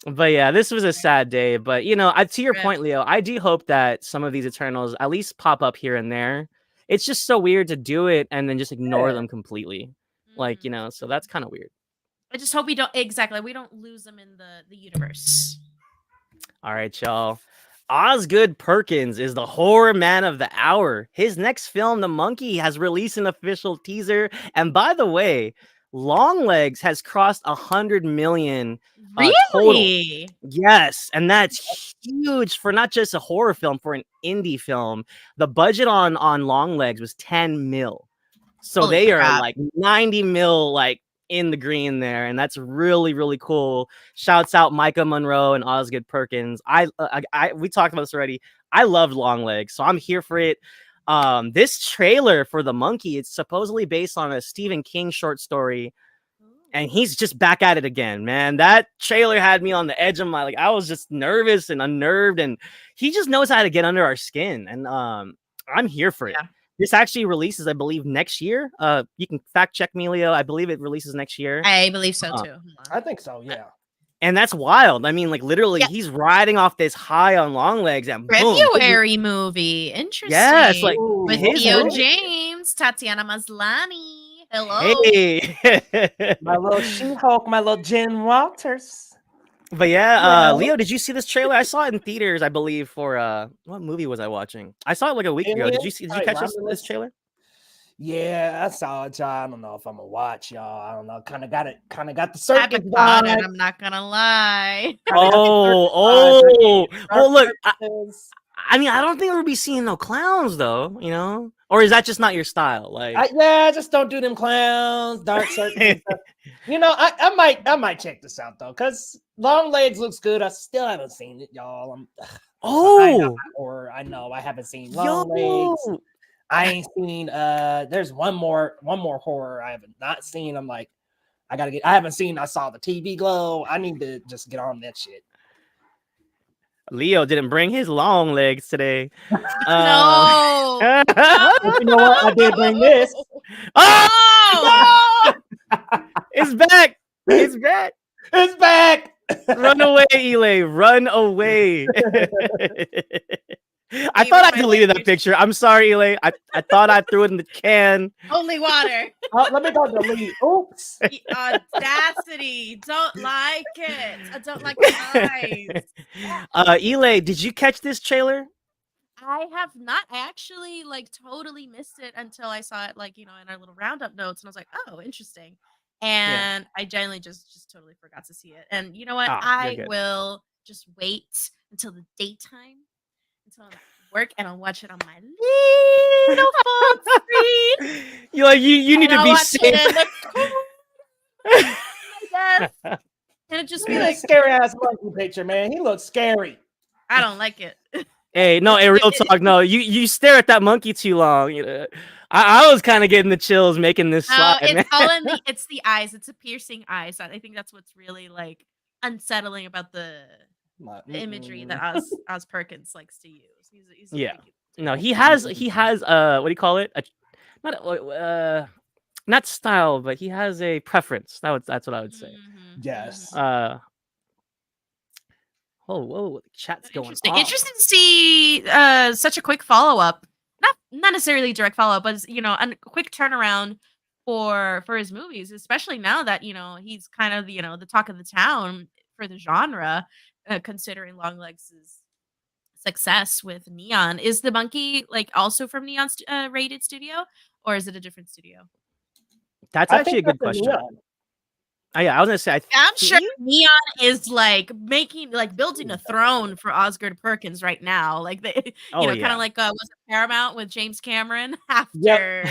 But yeah, this was a sad day. But to your point, Leo, I do hope that some of these Eternals at least pop up here and there. It's just so weird to do it and then just ignore them completely. Like, so that's kind of weird. I just hope we don't lose them in the universe. All right, y'all. Osgood Perkins is the horror man of the hour. His next film, The Monkey, has released an official teaser. And by the way, Longlegs has crossed 100 million total. Really? Yes, and that's huge for not just a horror film, for an indie film. The budget on Longlegs was 10 mil. So Holy they are crap. like 90 mil like in the green there, and that's really, really cool. Shouts out Micah Monroe and Osgood Perkins. We talked about this already. I loved Longlegs, so I'm here for it. This trailer for The Monkey, it's supposedly based on a Stephen King short story, and he's just back at it again, man. That trailer had me on the edge of my, like, I was just nervous and unnerved, and he just knows how to get under our skin, and I'm here for it. Yeah. This actually releases, I believe, next year. You can fact check me, Leo. I believe it releases next year. I believe so too. I think so, yeah. And that's wild. I mean, like, literally, he's riding off this high on Longlegs, and boom. February movie. Interesting. Yes, like with his Theo movie. James, Tatiana Maslany. Hello. Hey. My little She-Hulk, my little Jen Walters. But yeah, Leo, did you see this trailer? I saw it in theaters, I believe, for what movie was I watching? I saw it like a week ago. Did you catch this trailer? Yeah, I saw it, y'all. I don't know if I'm gonna watch, y'all. I don't know. Kind of got the I circus haven't caught it, vibe. I'm not gonna lie. Well, look, I mean, I don't think we'll be seeing no clowns, though, you know? Or is that just not your style? Like, just don't do them clowns, dark circus and stuff. You know, I might check this out though, because Longlegs looks good. I still haven't seen it, y'all. I know I haven't seen Longlegs. I ain't seen there's one more horror I haven't not seen. I'm like, I saw the TV Glow. I need to just get on that shit. Leo didn't bring his long legs today. No. You know what? I did bring this. Oh! It's back. It's back. It's back. Run away, Eli. Run away. I thought I deleted that picture. I'm sorry, Eli. I thought I threw it in the can. Holy water. Let me go delete. Oops. The audacity. Don't like it. I don't like the eyes. Eli, did you catch this trailer? I have not. I actually totally missed it until I saw it in our little roundup notes, and I was like, oh, interesting. And I genuinely just totally forgot to see it. And you know what? I will just wait until the daytime, until I'm at work, and I'll watch it on my little phone screen. You need to be safe. And it just be like scary ass monkey picture, man. He looks scary. I don't like it. Hey, no, real talk. No, you stare at that monkey too long. You know, I was kind of getting the chills making this slide. It's all in it's the eyes. It's a piercing eyes. I think that's what's really unsettling about the imagery that Oz Perkins likes to use. He's no, he has what do you call it? Not style, but he has a preference. That's what I would say. Mm-hmm. Yes. Whoa, chat's going Interesting. off. Interesting to see such a quick follow-up. Not necessarily direct follow-up, but a quick turnaround for his movies, especially now that he's kind of the talk of the town for the genre, considering Longlegs' success with Neon. Is the monkey also from Neon's rated studio, or is it a different studio? That's actually a good question. Oh yeah, I was gonna say. I'm sure Neon is building a throne for Osgood Perkins right now. Kind of was it Paramount with James Cameron after.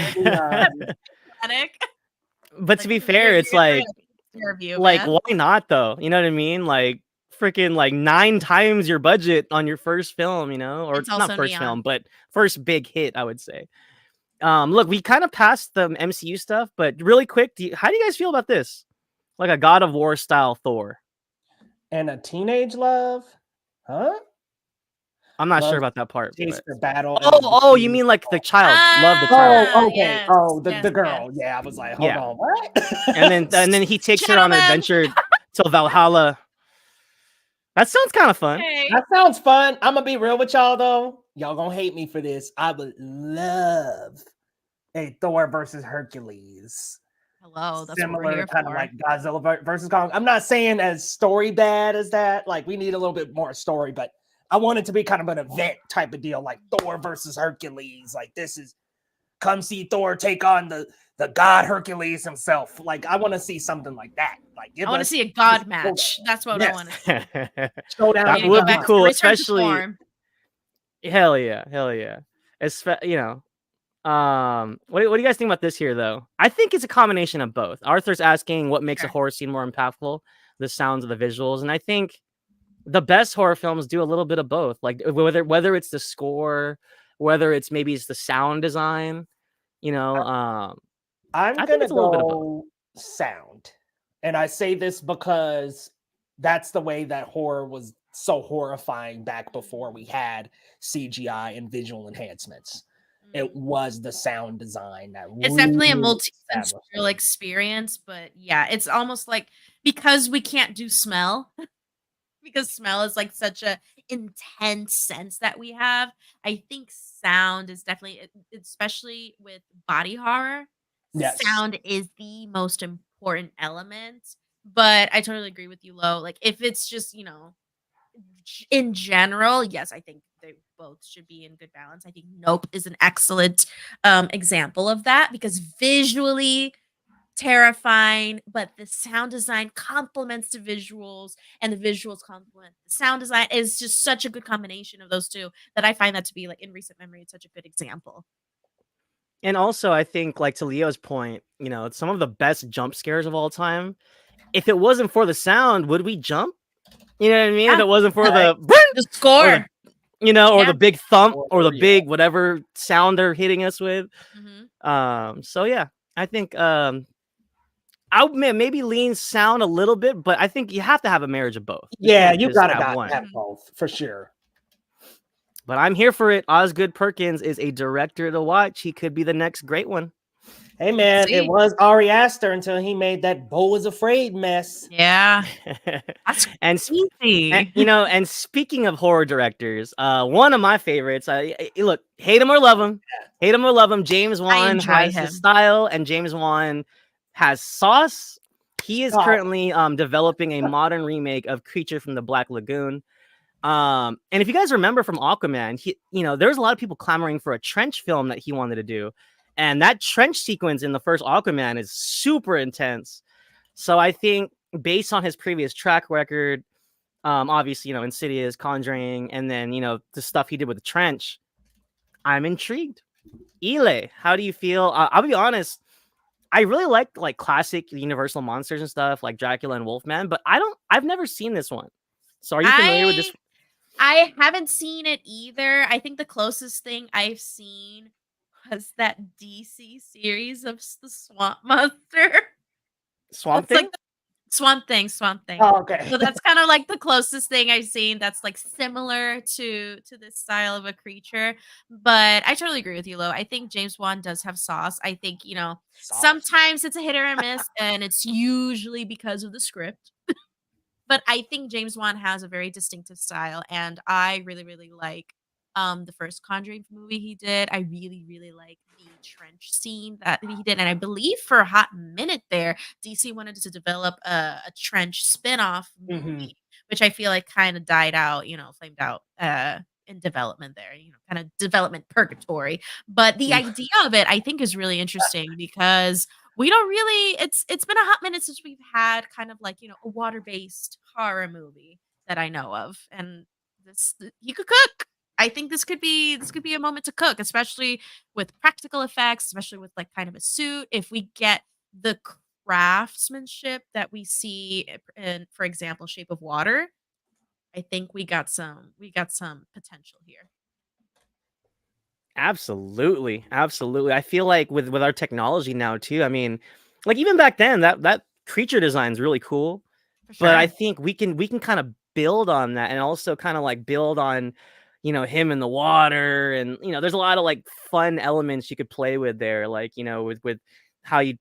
But to be fair, it's why not though? You know what I mean? Freaking 9 times your budget on your first film, or it's not first film, but first big hit, I would say. Look, we kind of passed the MCU stuff, but really quick, how do you guys feel about this? Like a God of War style Thor. And a teenage love? Huh? I'm not sure about that part. For battle. Oh, you mean like the child? Love the child. Oh, okay. The girl. Yes. Yeah, I was like, hold on, what? and then he takes her on an adventure to Valhalla. That sounds kind of fun. Okay. That sounds fun. I'm gonna be real with y'all though. Y'all gonna hate me for this. I would love a Thor versus Hercules. Hello, that's similar kind of like Godzilla versus Kong. I'm not saying as story bad as that. We need a little bit more story, but I want it to be kind of an event type of deal, like Thor versus Hercules. This is come see Thor take on the god Hercules himself. Like, I want to see something like that. Like, I want to see a god match. That's what I want to see. Showdown. That Go would be back to cool, return to especially. form. Hell yeah. You know, what do you guys think about this here, though? I think it's a combination of both. Arthur's asking what makes a Sure. horror scene more impactful, the sounds of the visuals, and I think the best horror films do a little bit of both. Like whether it's the score, whether maybe it's the sound design, you know. I'm I think gonna it's a little bit of both. go sound, and I say this because that's the way that horror was so horrifying back before we had CGI and visual enhancements. It was the sound design that It's definitely a really established multi-sensorial experience, but yeah, it's almost like because we can't do smell, because smell is like such a intense sense that we have. I think sound is definitely, especially with body horror, Yes. sound is the most important element. But I totally agree with you, Lo. Like if it's just, you know, in general, yes, I think they both should be in good balance. I think Nope is an excellent example of that because visually terrifying, but the sound design complements the visuals, and the visuals complement the sound design. Is just such a good combination of those two that I find that to be like in recent memory, it's such a good example. And also, I think, like to Leo's point, you know, some of the best jump scares of all time. If it wasn't for the sound, would we jump? You know what I mean? If Yeah. it wasn't for Right. The score. you know, or Yeah. the big thump, or the Yeah. big whatever sound they're hitting us with. Mhm. So yeah, I think I would maybe lean sound a little bit, but I think you have to have a marriage of both. Yeah, can't you just gotta have one. have both for sure. But I'm here for it. Osgood Perkins is a director to watch. He could be the next great one. Hey man, See? it was Ari Aster until he made that Beau is Afraid mess. Yeah. That's and easy. you know, and speaking of horror directors, one of my favorites. Look, hate him or love him, James Wan enjoy has him. his style, and James Wan has sauce. He is Stop. currently developing a modern remake of Creature from the Black Lagoon. And if you guys remember from Aquaman, there's a lot of people clamoring for a trench film that he wanted to do, and that trench sequence in the first Aquaman is super intense. So I think, based on his previous track record, obviously, Insidious, Conjuring, and then, the stuff he did with the trench, I'm intrigued. Ile, how do you feel? I'll be honest, I really like classic Universal monsters and stuff like Dracula and Wolfman, but I've never seen this one. So are you familiar with this? I haven't seen it either. I think the closest thing I've seen was that DC series of the Swamp Monster. Swamp That's Thing? like Swamp Thing. Oh, okay. So that's kind of like the closest thing I've seen that's like similar to this style of a creature. But I totally agree with you, Lo. I think James Wan does have sauce. I think, sometimes it's a hit or a miss, and it's usually because of the script. But I think James Wan has a very distinctive style, and I really, really like the first Conjuring movie he did. I really, really like the trench scene that he did, and I believe for a hot minute there, DC wanted to develop a trench spin-off movie, which I feel like kind of died out, flamed out in development there, kind of development purgatory. But the idea of it, I think, is really interesting because we don't really it's been a hot minute since we've had kind of like, a water-based horror movie that I know of. And he could cook. I think this could be a moment to cook, especially with practical effects, especially with like kind of a suit. If we get the craftsmanship that we see in, for example, Shape of Water, I think we got some potential here. Absolutely. I feel like with our technology now too. I mean, like even back then, that creature design is really cool. For sure. But I think we can kind of build on that, and also kind of like build on, him in the water, and there's a lot of like fun elements you could play with there, like with how you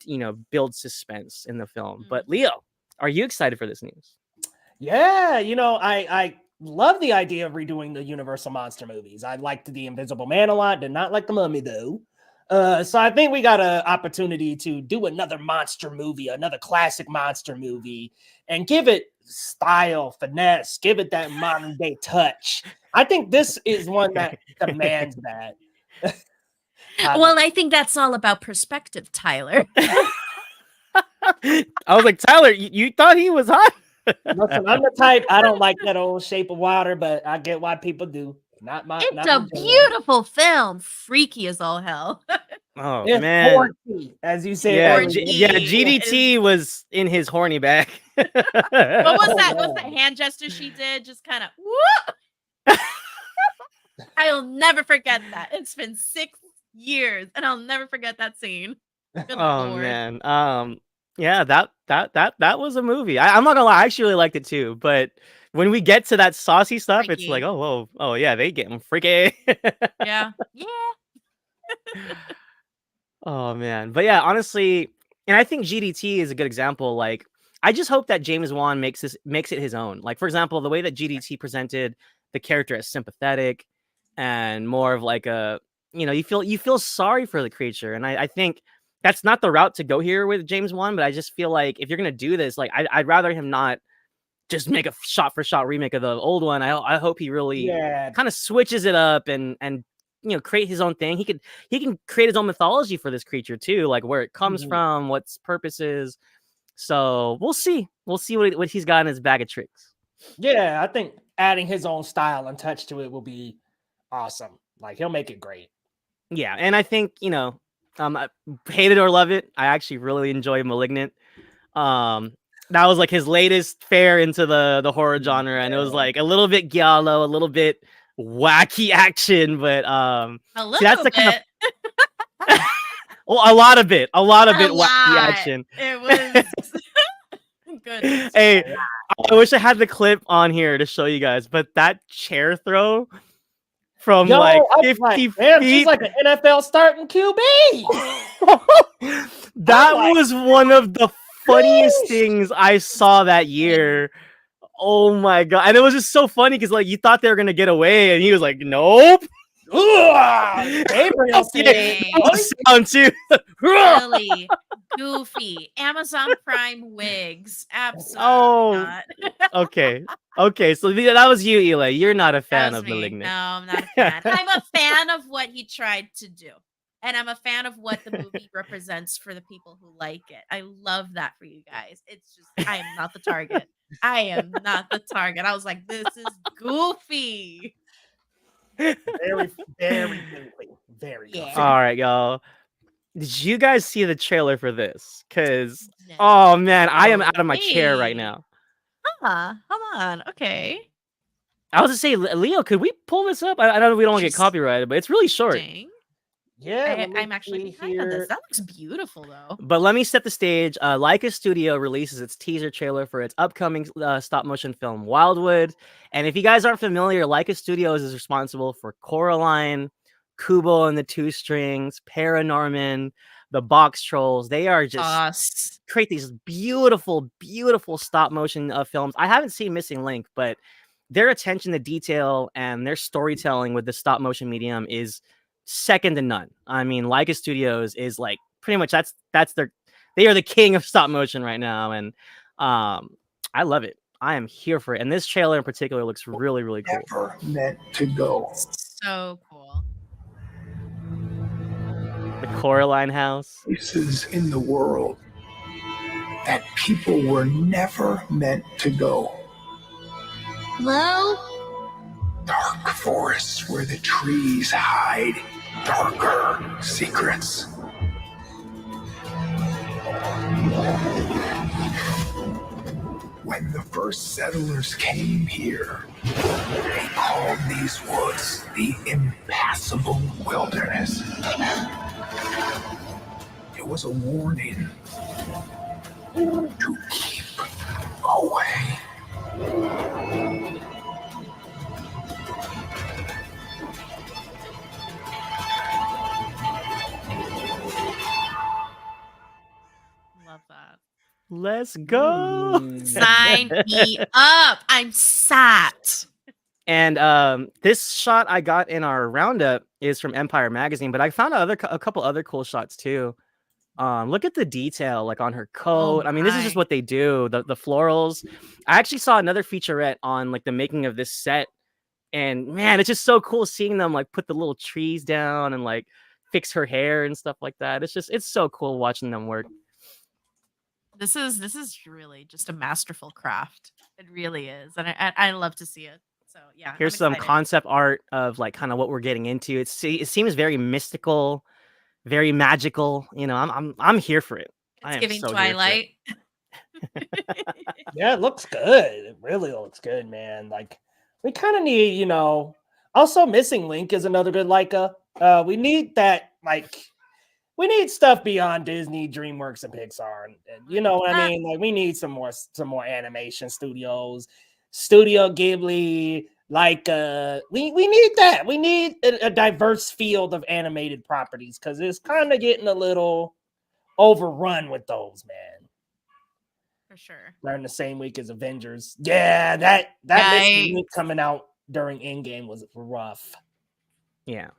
build suspense in the film. But Leo, are you excited for this news? Yeah, I love the idea of redoing the Universal monster movies. I liked the Invisible Man a lot, did not like the Mummy though. So I think we got an opportunity to do another monster movie, another classic monster movie, and give it style, finesse, give it that modern day touch. I think this is one that demands that. Well, I think that's all about perspective, Tyler. I was like, Tyler, you thought he was hot? Listen, I'm the type, I don't like that old Shape of Water, but I get why people do. It's a beautiful film. Freaky as all hell. Oh It's man, horny, as you said. yeah, earlier. GDT was in his horny bag. What was that? What's that hand gesture she did? Just kind of whoop. I'll never forget that. It's been 6 years, and I'll never forget that scene. Good Oh Lord. man, yeah, that was a movie. I'm not gonna lie, I actually really liked it too. But when we get to that saucy stuff, it's Freaky. like, oh whoa, oh yeah, they get freaky. Yeah. Oh man, but yeah, honestly, and I think GDT is a good example. Like, I just hope that James Wan makes it his own. Like, for example, the way that GDT presented the character as sympathetic and more of like a, you feel sorry for the creature, and I think that's not the route to go here with James Wan. But I just feel like if you're gonna do this, like, I'd rather him not just make a shot for shot remake of the old one. I hope he really kind of switches it up and create his own thing. He can create his own mythology for this creature too, like where it comes from, what its purpose is. So we'll see what he's got in his bag of tricks. Yeah, I think adding his own style and touch to it will be awesome. Like, he'll make it great. Yeah, and I think I hate it or love it, I actually really enjoy Malignant. That was like his latest fare into the horror genre, and it was like a little bit giallo, a little bit wacky action, but A little that's the bit. kind of well, a lot of it wacky action. It was good. Hey, I wish I had the clip on here to show you guys, but that chair throw from like 50 feet, she's like an NFL starting QB. That was one of the funniest things I saw that year. Oh my god. And it was just so funny because like you thought they were gonna get away, and he was like, nope. Gabriel sound too. Really goofy. Amazon Prime wigs. Absolutely not. Okay. So that was you, Eli. You're not a fan of me. Malignant. No, I'm not a fan. I'm a fan of what he tried to do. And I'm a fan of what the movie represents for the people who like it. I love that for you guys. It's just, I am not the target. I am not the target. I was like, this is goofy. Very, very goofy. Very goofy. All right, y'all. Did you guys see the trailer for this? Because, oh man, I am out of my chair right now. Hold on. Okay. I was to say, Leo, could we pull this up? I know we don't want to get copyrighted, but it's really short. Yeah, I'm actually behind on this. That looks beautiful, though. But let me set the stage. Laika Studio releases its teaser trailer for its upcoming stop-motion film, Wildwood. And if you guys aren't familiar, Laika Studios is responsible for Coraline, Kubo and the Two Strings, Paranorman, the Box Trolls. They are just create these beautiful, beautiful stop-motion films. I haven't seen Missing Link, but their attention to detail and their storytelling with the stop-motion medium is second to none. I mean, Laika Studios is like pretty much they are the king of stop motion right now, and I love it. I am here for it, and this trailer in particular looks really, really cool. Never meant to go. So cool. The Coraline house. Places in the world that people were never meant to go. Hello? Dark forests where the trees hide darker secrets. When the first settlers came here, they called these woods the impassable wilderness. It was a warning to keep away. Love that. Let's go. Sign me up. I'm sat. And this shot I got in our roundup is from Empire Magazine, but I found a couple other cool shots too. Look at the detail, like on her coat. I mean, this is just what they do. The florals. I actually saw another featurette on like the making of this set, and man, it's just so cool seeing them like put the little trees down and like fix her hair and stuff like that. It's so cool watching them work. This is really just a masterful craft. It really is, and I love to see it. So yeah, Here's I'm some excited. concept art of like kind of what we're getting into. It seems very mystical, very magical. You know, I'm here for it. I It's am giving so here for it. Twilight. Yeah, it looks good. It really looks good, man. Like we kind of need, also Missing Link is another good Laika. We need that, like we need stuff beyond Disney, DreamWorks, and Pixar. And you know what I mean? Like we need some more animation studios, Studio Ghibli, like we need that. We need a diverse field of animated properties because it's kind of getting a little overrun with those, man. For sure. During the same week as Avengers. Yeah, that Missing Link coming out during Endgame was rough. Yeah.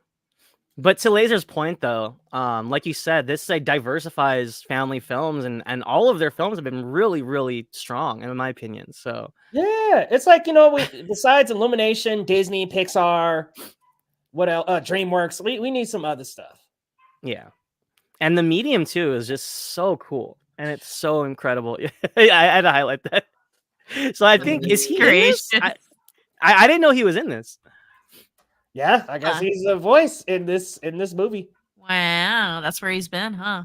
But to Laser's point, though, like you said, this like diversifies family films, and all of their films have been really, really strong, in my opinion. So yeah, it's like we besides Illumination, Disney, Pixar, what else? DreamWorks. We need some other stuff. Yeah, and the medium too is just so cool, and it's so incredible. I had to highlight that. So I think is he in this? I didn't know he was in this. Yeah, I guess he's a voice in this movie. Wow, that's where he's been, huh?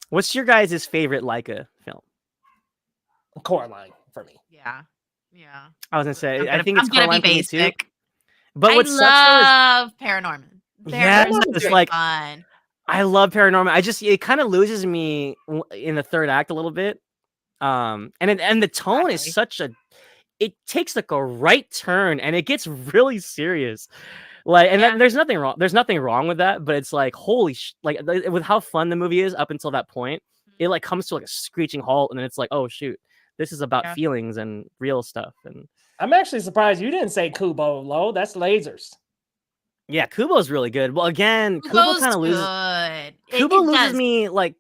What's your guys' favorite Laika film? Coraline for me. Yeah. I was gonna say I think it's I'm gonna Coraline be for me too. basic. But what I love Paranorman. Yeah, it's like fun. I love Paranorman. It kind of loses me in the third act a little bit. And the tone is it takes like a right turn and it gets really serious. Like, and there's nothing wrong. There's nothing wrong with that, but it's like, holy with how fun the movie is up until that point, it like comes to like a screeching halt, and then it's like, oh shoot, this is about feelings and real stuff. And I'm actually surprised you didn't say Kubo, Lo. That's Lasers. Yeah, Kubo's really good. Well, again, Kubo kind of loses. Kubo loses me like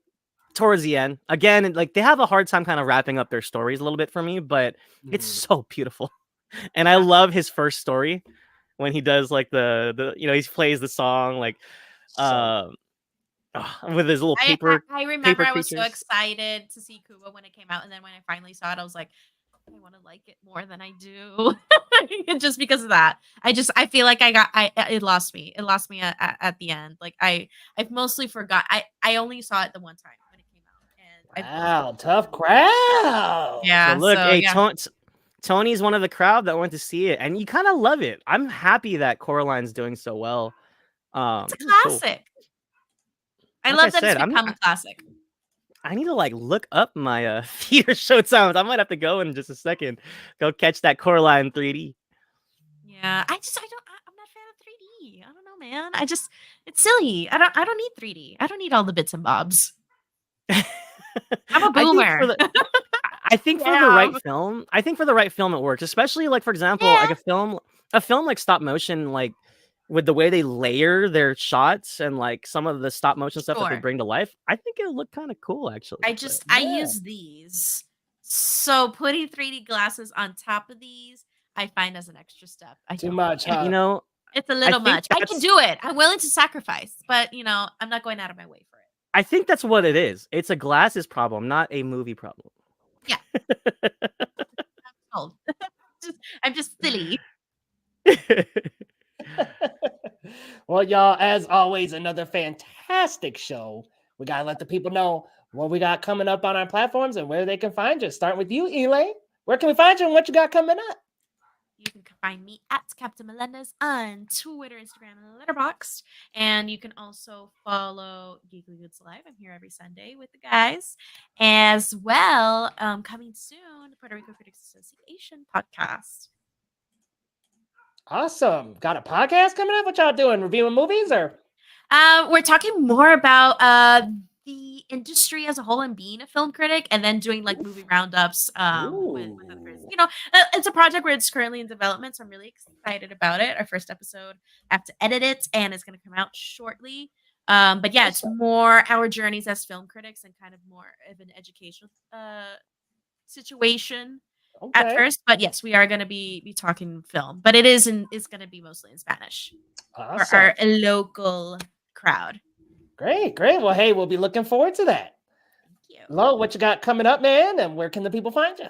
towards the end. Again, like they have a hard time kind of wrapping up their stories a little bit for me, but it's so beautiful. And I love his first story when he does like the he plays the song like with his little paper. I remember I was so excited to see Kubo when it came out, and then when I finally saw it, I was like, I want to like it more than I do. Just because of that. I feel like it lost me. It lost me at the end. Like I've mostly forgot. I only saw it the one time when it came out. And wow, tough crowd. Yeah. So look, Tony's one of the crowd that went to see it, and you kind of love it. I'm happy that Coraline's doing so well. It's a classic. Cool. I love that it's become a classic. I need to like look up my theater show times. I might have to go in just a second. Go catch that Coraline 3D. Yeah, I'm not a fan of 3D. I don't know, man. It's silly. I don't need 3D. I don't need all the bits and bobs. I'm a boomer. I think for the right film, it works. Especially like, for example, like a film like stop motion, like with the way they layer their shots and like some of the stop motion stuff that they bring to life. I think it'll look kind of cool, actually. I use these. So putting 3D glasses on top of these, I find as an extra step. Too much, huh? It's a little much. I can do it. I'm willing to sacrifice, but I'm not going out of my way for it. I think that's what it is. It's a glasses problem, not a movie problem. Yeah. I'm just silly. Well, y'all, as always, another fantastic show. We gotta let the people know what we got coming up on our platforms and where they can find you. Starting with you, Elaine. Where can we find you and what you got coming up? You can find me at Captain Melendez on Twitter, Instagram, and Letterboxd. And you can also follow Geekly Goods Live. I'm here every Sunday with the guys. As well, coming soon, the Puerto Rico Critics Association podcast. Awesome. Got a podcast coming up? What y'all doing? Reviewing movies or? We're talking more about the industry as a whole and being a film critic, and then doing like movie roundups with others. It's a project where it's currently in development, so I'm really excited about it. Our first episode, I have to edit it, and it's going to come out shortly. But yeah, it's more our journeys as film critics and kind of more of an educational situation. at Okay. first, but yes, we are going to be talking film, but it's going to be mostly in Spanish for Awesome. our local crowd. Great. Well, hey, we'll be looking forward to that. Thank you. Lo, what you got coming up, man? And where can the people find you?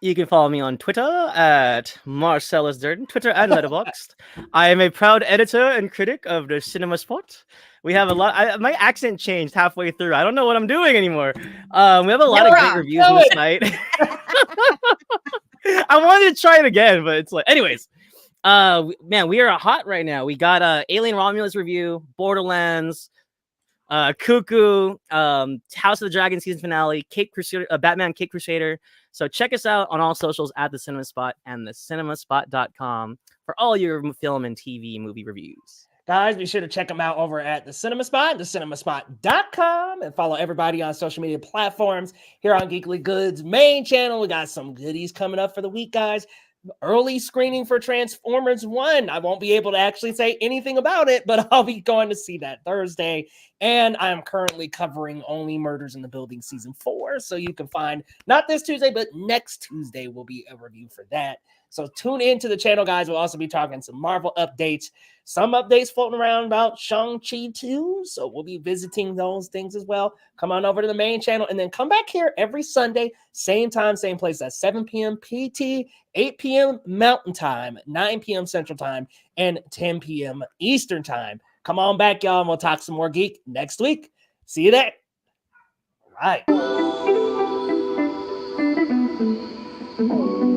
You can follow me on Twitter at Marcellus Durden, Twitter and Letterboxd. I am a proud editor and critic of the Cinema Spot. We have a lot. My accent changed halfway through. I don't know what I'm doing anymore. We have a lot of great reviews on the site. I wanted to try it again, but it's like, anyways. Man, we are hot right now. We got Alien Romulus review, Borderlands, Cuckoo, House of the Dragon season finale, Cape Crusader, Batman Cape Crusader. So check us out on all socials at The Cinema Spot and thecinemasspot.com for all your film and TV movie reviews. Guys, be sure to check them out over at The Cinema Spot, thecinemasspot.com, and follow everybody on social media platforms. Here on Geekly Goods main channel, we got some goodies coming up for the week, guys. Early screening for Transformers 1. I won't be able to actually say anything about it, but I'll be going to see that Thursday. And I am currently covering Only Murders in the Building Season 4. So you can find, not this Tuesday, but next Tuesday will be a review for that. So tune into the channel, guys. We'll also be talking some Marvel updates. Some updates floating around about Shang-Chi 2. So we'll be visiting those things as well. Come on over to the main channel and then come back here every Sunday. Same time, same place at 7 p.m. PT, 8 p.m. Mountain Time, 9 p.m. Central Time, and 10 p.m. Eastern Time. Come on back, y'all, and we'll talk some more geek next week. See you there. All right.